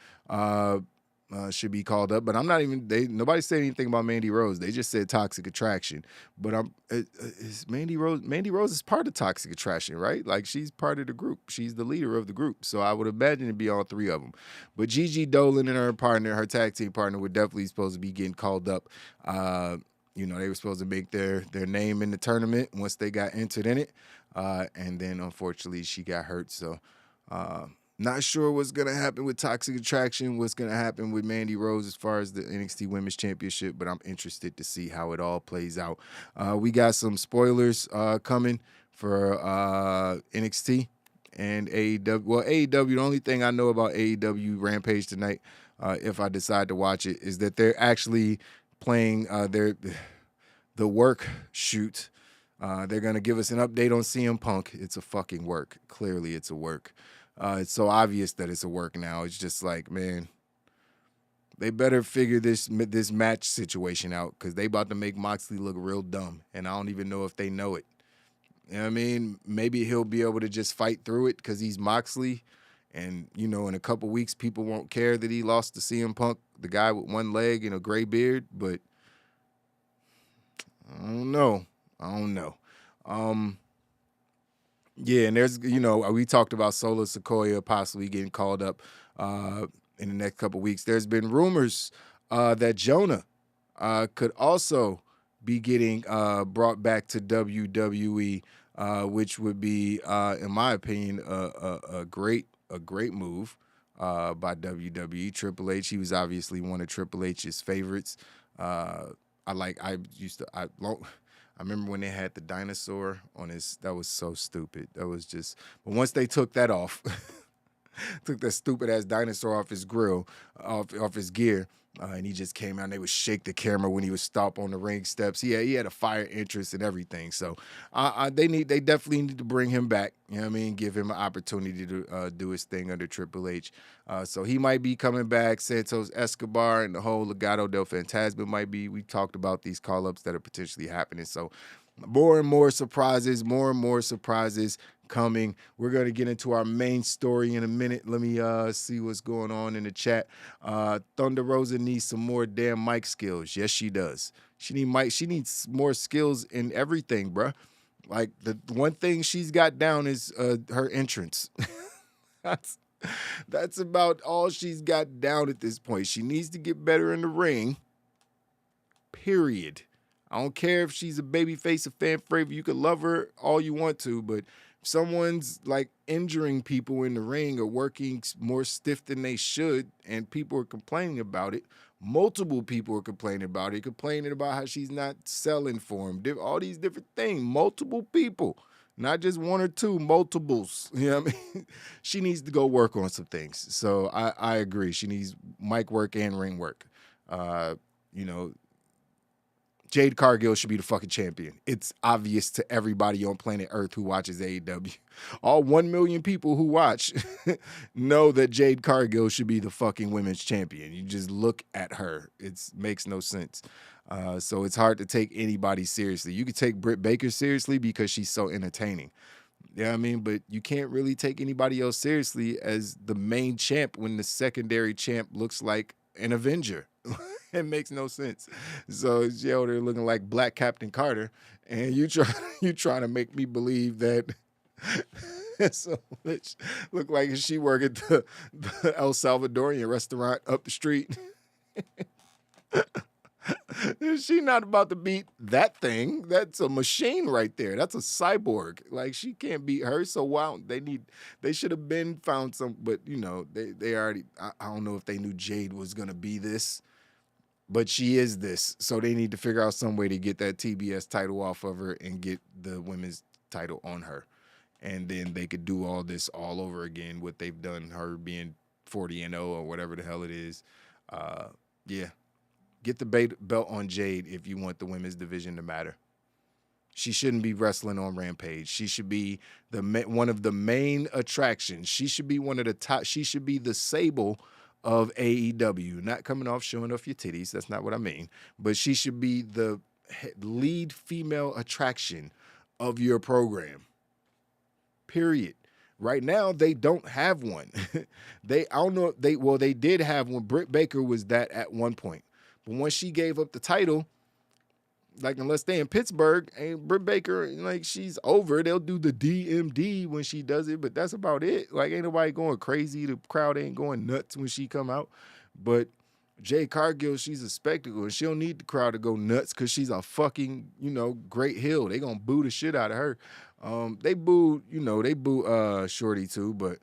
should be called up. But nobody said anything about Mandy Rose. They just said Toxic Attraction. But is Mandy Rose is part of Toxic Attraction, right? Like, she's part of the group. She's the leader of the group. So I would imagine it'd be all three of them. But Gigi Dolan and her tag team partner, were definitely supposed to be getting called up. They were supposed to make their name in the tournament once they got entered in it. And then, unfortunately, she got hurt. So not sure what's going to happen with Toxic Attraction, what's going to happen with Mandy Rose as far as the NXT Women's Championship, but I'm interested to see how it all plays out. We got some spoilers coming for NXT and AEW. Well, AEW, the only thing I know about AEW Rampage tonight, if I decide to watch it, is that they're actually playing the work shoot. They're going to give us an update on CM Punk. It's a fucking work. Clearly, it's a work. It's so obvious that it's a work now. It's just like, man, they better figure this match situation out, because they about to make Moxley look real dumb, and I don't even know if they know it. You know what I mean? Maybe he'll be able to just fight through it because he's Moxley, and, in a couple weeks, people won't care that he lost to CM Punk, the guy with one leg and a gray beard, but I don't know. Yeah, and there's, we talked about Solo Sequoia possibly getting called up in the next couple weeks. There's been rumors that Jonah could also be getting brought back to WWE, which would be, in my opinion, a great move by WWE. Triple H, he was obviously one of Triple H's favorites. I remember when they had the dinosaur on his, that was so stupid. That was just, but once they took that off, took that stupid ass dinosaur off his grill, off his gear, and he just came out and they would shake the camera when he would stop on the ring steps. He had a fire entrance and everything. So they definitely need to bring him back. You know what I mean? Give him an opportunity to do his thing under Triple H. So he might be coming back. Santos Escobar and the whole Legado del Fantasma might be. We talked about these call-ups that are potentially happening. So more and more surprises coming. We're going to get into our main story in a minute. Let me see what's going on in the chat. Thunder Rosa needs some more damn mic skills. Yes, she does. She needs more skills in everything, bruh. Like, the one thing she's got down is her entrance. That's about all she's got down at this point. She needs to get better in the ring. Period. I don't care if she's a babyface, a fan favorite. You could love her all you want to, but if someone's like injuring people in the ring or working more stiff than they should, and people are complaining about it, multiple people are complaining about how she's not selling for them, all these different things, multiple people, not just one or two, multiples. You know what I mean? She needs to go work on some things. So I agree. She needs mic work and ring work. Jade Cargill should be the fucking champion. It's obvious to everybody on planet Earth who watches AEW. All 1 million people who watch know that Jade Cargill should be the fucking women's champion. You just look at her. It makes no sense. So it's hard to take anybody seriously. You could take Britt Baker seriously because she's so entertaining. You know what I mean? But you can't really take anybody else seriously as the main champ when the secondary champ looks like an Avenger. It makes no sense. So she's out there looking like Black Captain Carter, and you trying to make me believe that so bitch look like she work at the El Salvadorian restaurant up the street. She not about to beat that thing. That's a machine right there. That's a cyborg. Like, she can't beat her. So wow, they should have been found some, but they already, I don't know if they knew Jade was gonna be this. But she is this, so they need to figure out some way to get that TBS title off of her and get the women's title on her. And then they could do all this all over again, what they've done, her being 40-0 or whatever the hell it is. Yeah. Get the belt on Jade if you want the women's division to matter. She shouldn't be wrestling on Rampage. She should be one of the main attractions. She should be one of the top. She should be the Sable of AEW. Not coming off showing off your titties. That's not what I mean. But she should be the lead female attraction of your program. Period. Right now, they don't have one. I don't know. They did have one. Britt Baker was that at one point. But once she gave up the title, like, unless they in Pittsburgh, and Britt Baker, like, she's over. They'll do the DMD when she does it, but that's about it. Like, ain't nobody going crazy. The crowd ain't going nuts when she come out. But Jade Cargill, she's a spectacle, and she don't need the crowd to go nuts because she's a fucking, great heel. They gonna boo the shit out of her. They boo Shorty too, but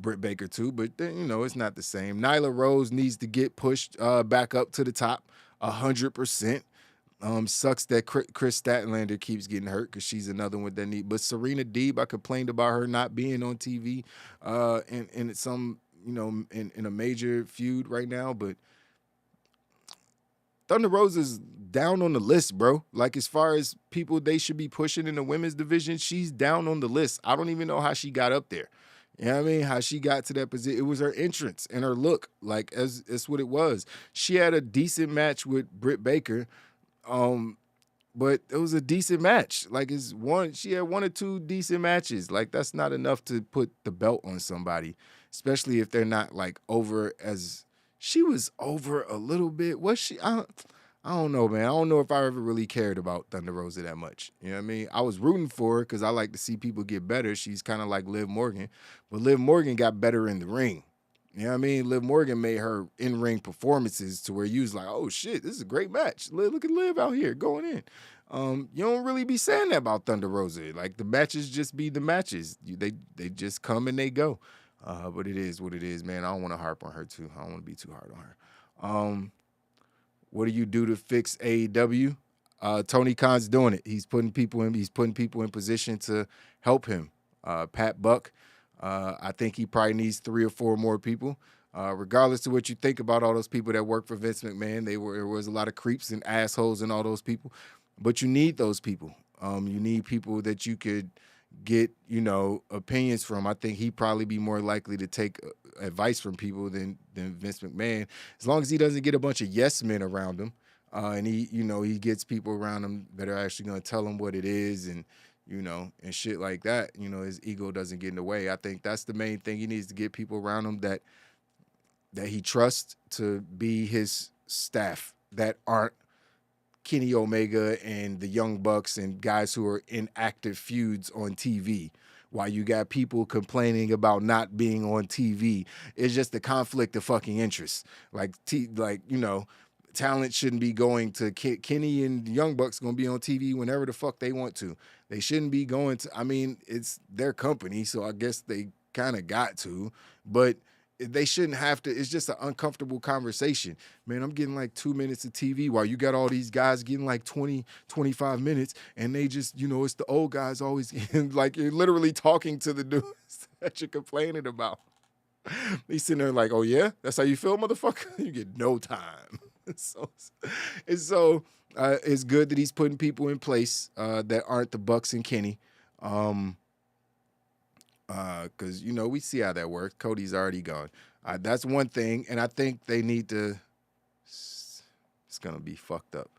Britt Baker too, but then, it's not the same. Nyla Rose needs to get pushed back up to the top 100%. Sucks that Chris Statlander keeps getting hurt because she's another one that need. But Serena Deeb, I complained about her not being on TV in some, in a major feud right now, but Thunder Rosa is down on the list, bro. Like, as far as people they should be pushing in the women's division, she's down on the list. I don't even know how she got up there. You know what I mean? How she got to that position. It was her entrance and her look. Like, it's what it was. She had a decent match with Britt Baker, but it was a decent match. Like, she had one or two decent matches. Like, that's not enough to put the belt on somebody, especially if they're not, like, over as... She was over a little bit. Was she? I don't know, man. I don't know if I ever really cared about Thunder Rosa that much. You know what I mean? I was rooting for her because I like to see people get better. She's kind of like Liv Morgan. But Liv Morgan got better in the ring. You know what I mean? Liv Morgan made her in-ring performances to where you was like, oh, shit, this is a great match. Look at Liv out here going in. You don't really be saying that about Thunder Rosa. Like, the matches just be the matches. They just come and they go. But it is what it is, man. I don't want to harp on her too. I don't want to be too hard on her. What do you do to fix AEW? Tony Khan's doing it. He's putting people in position to help him. Pat Buck, I think he probably needs 3 or 4 more people. Regardless of what you think about all those people that work for Vince McMahon, there was a lot of creeps and assholes and all those people. But you need those people. You need people that you could get, opinions from. I think he'd probably be more likely to take advice from people than Vince McMahon, as long as he doesn't get a bunch of yes men around him, and he gets people around him that are actually going to tell him what it is, and and shit like that. His ego doesn't get in the way. I think that's the main thing. He needs to get people around him that he trusts to be his staff, that aren't Kenny Omega and the Young Bucks and guys who are in active feuds on TV, while you got people complaining about not being on TV. It's just a conflict of fucking interest. Talent shouldn't be going to Kenny and the Young Bucks going to be on TV whenever the fuck they want to. They shouldn't be going to, it's their company, so I guess they kind of got to, but they shouldn't have to. It's just an uncomfortable conversation. Man, I'm getting like 2 minutes of TV while you got all these guys getting like 20, 25 minutes, and they just, it's the old guys always getting, like, you're literally talking to the dudes that you're complaining about. They sitting there like, oh yeah? That's how you feel, motherfucker? You get no time. So it's good that he's putting people in place that aren't the Bucks and Kenny. Because, we see how that works. Cody's already gone. That's one thing, and I think they need to... It's going to be fucked up.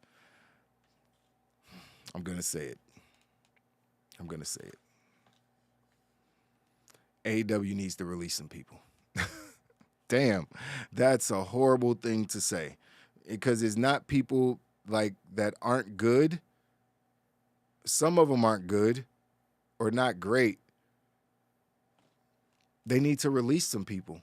I'm going to say it. AEW needs to release some people. Damn, that's a horrible thing to say. Because it's not people, like, that aren't good. Some of them aren't good or not great. They need to release some people.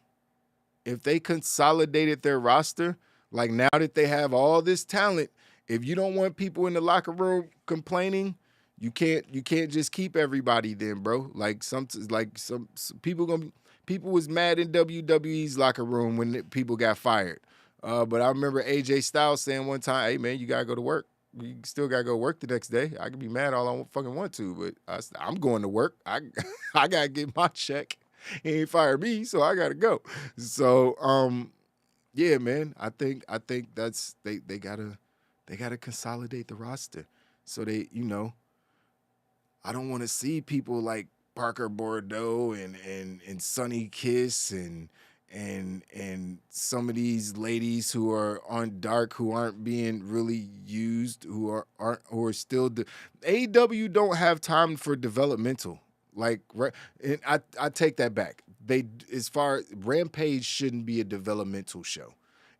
If they consolidated their roster, like, now that they have all this talent, if you don't want people in the locker room complaining, you can't just keep everybody then, bro. Like, some people was mad in WWE's locker room when people got fired. But I remember AJ Styles saying one time, hey man, you gotta go to work. We still gotta go work the next day. I can be mad all I fucking want to, but I'm going to work. I I gotta get my check. He ain't fired me, so I gotta go. So yeah, man. I think that's they gotta consolidate the roster. So they, I don't want to see people like Parker Bordeaux and Sonny Kiss and some of these ladies who are on Dark who aren't being really used, who are still AEW don't have time for developmental. Like, and I take that back. As far Rampage shouldn't be a developmental show.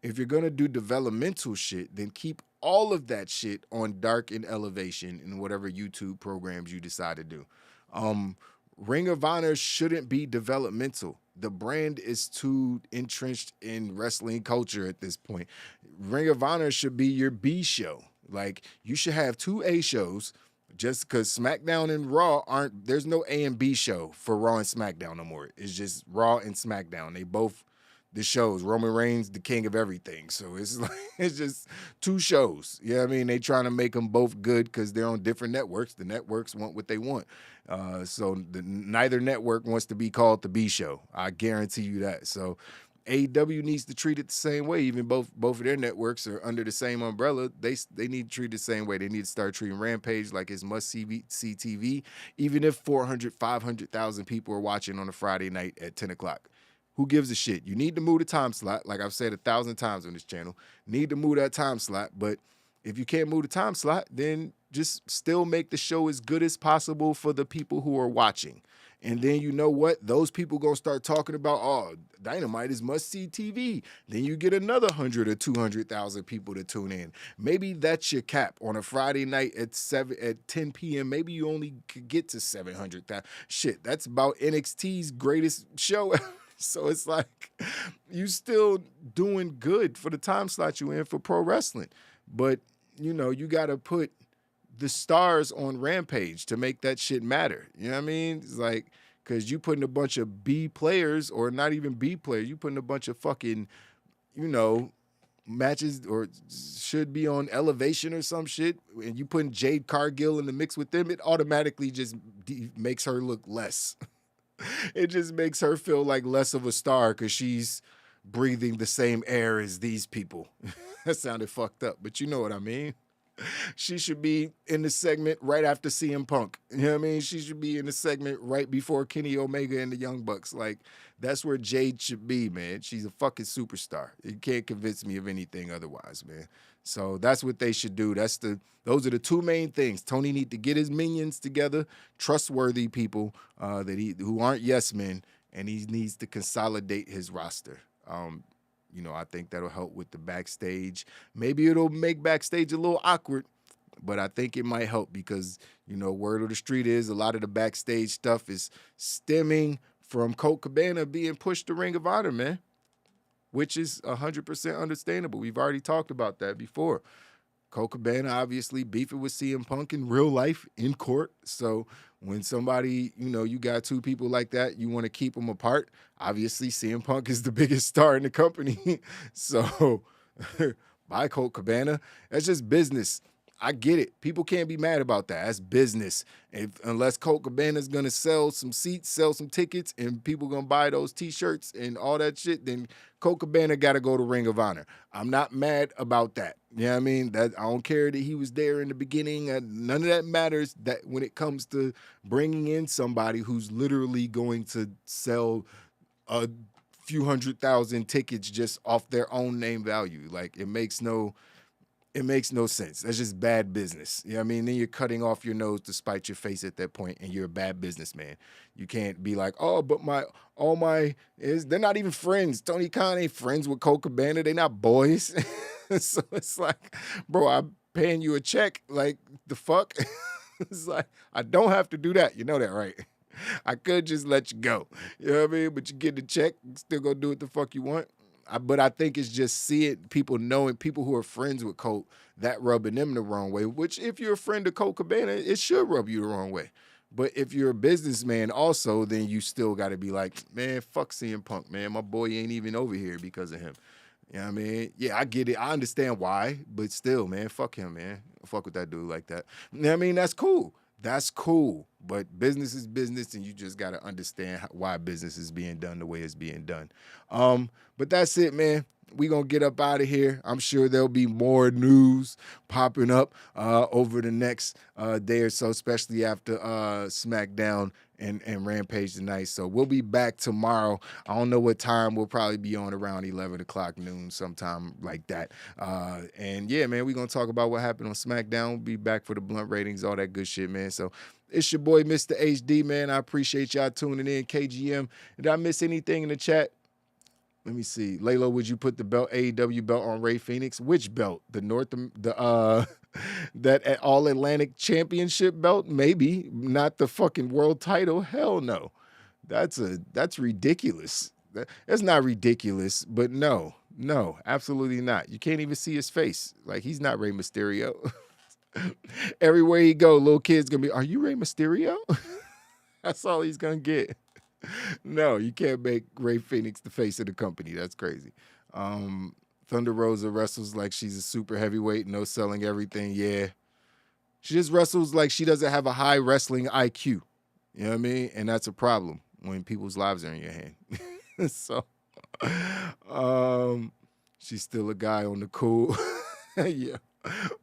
If you're gonna do developmental shit, then keep all of that shit on Dark and Elevation and whatever YouTube programs you decide to do. Ring of Honor shouldn't be developmental. The brand is too entrenched in wrestling culture at this point. Ring of Honor should be your B show. Like, you should have 2 A shows. Just because SmackDown and Raw there's no A and B show for Raw and SmackDown no more. It's just Raw and SmackDown. They both the shows. Roman Reigns, the king of everything. So it's like, it's just 2 shows. You know what I mean? They trying to make them both good because they're on different networks. The networks want what they want. So neither network wants to be called the B show. I guarantee you that. So AEW needs to treat it the same way. Even both of their networks are under the same umbrella. They need to treat it the same way. They need to start treating Rampage like it's must-see TV, even if 400, 500,000 people are watching on a Friday night at 10 o'clock. Who gives a shit? You need to move the time slot, like I've said 1,000 times on this channel. Need to move that time slot, but if you can't move the time slot, then just still make the show as good as possible for the people who are watching. And then you know what? Those people going to start talking about, oh, Dynamite is must-see TV. Then you get another 100 or 200,000 people to tune in. Maybe that's your cap on a Friday night at 10 p.m. Maybe you only could get to 700,000. Shit, that's about NXT's greatest show ever. So it's like you still doing good for the time slot you in for pro wrestling. But, you got to put the stars on Rampage to make that shit matter. You know what I mean? It's like, because you putting a bunch of B players, or not even B players, you putting a bunch of fucking, matches or should be on Elevation or some shit, and you putting Jade Cargill in the mix with them, it automatically just makes her look less. It just makes her feel like less of a star because she's breathing the same air as these people. That sounded fucked up, but you know what I mean. She should be in the segment right after CM Punk. You know what I mean? She should be in the segment right before Kenny Omega and the Young Bucks. Like, that's where Jade should be, man. She's a fucking superstar. You can't convince me of anything otherwise, man. So that's what they should do. Those are the 2 main things. Tony need to get his minions together, trustworthy people who aren't yes men, and he needs to consolidate his roster. I think that'll help with the backstage. Maybe it'll make backstage a little awkward, but I think it might help because, word of the street is a lot of the backstage stuff is stemming from Colt Cabana being pushed to Ring of Honor, man, which is 100% understandable. We've already talked about that before. Colt Cabana obviously beefing with CM Punk in real life in court. So when somebody, you got 2 people like that, you want to keep them apart. Obviously, CM Punk is the biggest star in the company. So bye, Colt Cabana. That's just business. I get it. People can't be mad about that. That's business. Unless Colt Cabana's going to sell some seats, sell some tickets, and people going to buy those T-shirts and all that shit, then Colt Cabana got to go to Ring of Honor. I'm not mad about that. You know what I mean? That I don't care that he was there in the beginning. None of that matters that when it comes to bringing in somebody who's literally going to sell a few 100,000 tickets just off their own name value. Like, it makes no sense. That's just bad business. You know what I mean? Then you're cutting off your nose to spite your face at that point, and you're a bad businessman. You can't be like, oh, but they're not even friends. Tony Khan ain't friends with Colt Cabana. They not boys. So it's like, bro, I'm paying you a check. Like, the fuck? It's like, I don't have to do that. You know that, right? I could just let you go. You know what I mean? But you get the check, still go do what the fuck you want. But I think it's just people knowing, people who are friends with Colt, that rubbing them the wrong way, which if you're a friend of Colt Cabana, it should rub you the wrong way. But if you're a businessman also, then you still got to be like, man, fuck CM Punk, man. My boy ain't even over here because of him. You know what I mean? Yeah, I get it. I understand why, but still, man, fuck him, man. Fuck with that dude like that. You know what I mean? That's cool. That's cool. But business is business, and you just got to understand why business is being done the way it's being done. But that's it, man. We going to get up out of here. I'm sure there'll be more news popping up over the next day or so, especially after SmackDown and Rampage tonight. So we'll be back tomorrow. I don't know what time. We'll probably be on around 11 o'clock noon, sometime like that. And yeah, man, we're going to talk about what happened on SmackDown. We'll be back for the blunt ratings, all that good shit, man. So it's your boy, Mr. HD, man. I appreciate y'all tuning in. KGM. Did I miss anything in the chat? Let me see. Laylo, would you put the belt, AEW belt on Rey Fenix? Which belt? That All Atlantic Championship belt? Maybe. Not the fucking world title. Hell no. That's ridiculous. That's not ridiculous, but no, absolutely not. You can't even see his face. Like, he's not Rey Mysterio. Everywhere he go, little kid's gonna be, are you Rey Mysterio? That's all he's gonna get. No, you can't make Rey Fenix the face of the company. That's crazy. Thunder Rosa wrestles like she's a super heavyweight, no selling everything. Yeah. She just wrestles like she doesn't have a high wrestling IQ. You know what I mean? And that's a problem when people's lives are in your hand. So, she's still a guy on the cool. Yeah.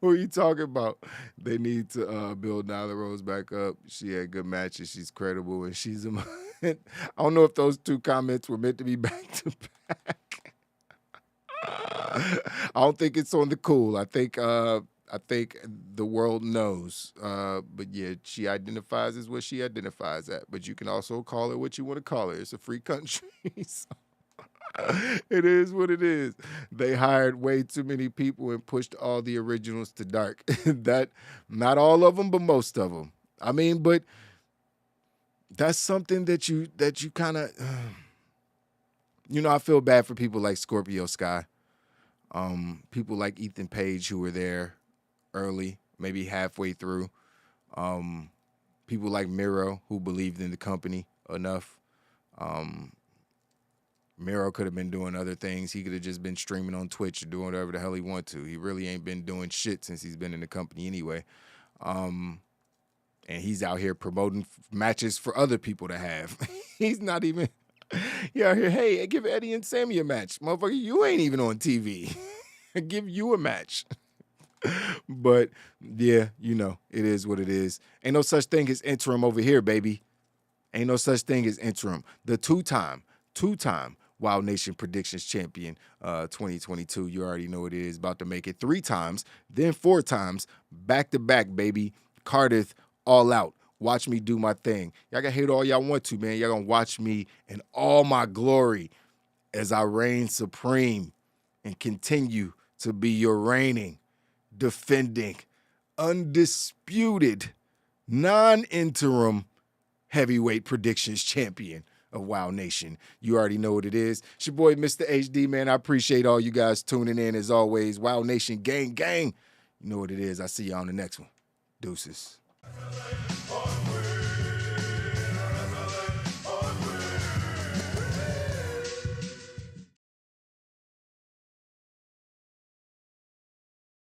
Who are you talking about? They need to build Nyla Rose back up. She had good matches. She's credible, and she's a... I don't know if those two comments were meant to be back to back. I don't think it's on the cool. I think the world knows. But yeah, she identifies as what she identifies at. But you can also call her what you want to call her. It's a free country. So it is what it is. They hired way too many people and pushed all the originals to dark. That, not all of them, but most of them. I mean, but that's something that you kind of, I feel bad for people like Scorpio Sky, people like Ethan Page who were there early, maybe halfway through, people like Miro who believed in the company enough. Miro could have been doing other things. He could have just been streaming on Twitch or doing whatever the hell he wanted to. He really ain't been doing shit since he's been in the company anyway. And he's out here promoting matches for other people to have. He's not even, out here, hey, give Eddie and Sammy a match. Motherfucker, you ain't even on TV. Give you a match. But, yeah, it is what it is. Ain't no such thing as interim over here, baby. Ain't no such thing as interim. The two-time Wild Nation Predictions Champion 2022, you already know what it is. About to make it 3 times, then 4 times, back-to-back, baby. Cardiff, all out. Watch me do my thing. Y'all can hate all y'all want to, man. Y'all gonna watch me in all my glory as I reign supreme and continue to be your reigning, defending, undisputed, non-interim heavyweight predictions champion of Wild Nation. You already know what it is. It's your boy, Mr. HD, man. I appreciate all you guys tuning in as always. Wild Nation gang. You know what it is. I see you on the next one. Deuces.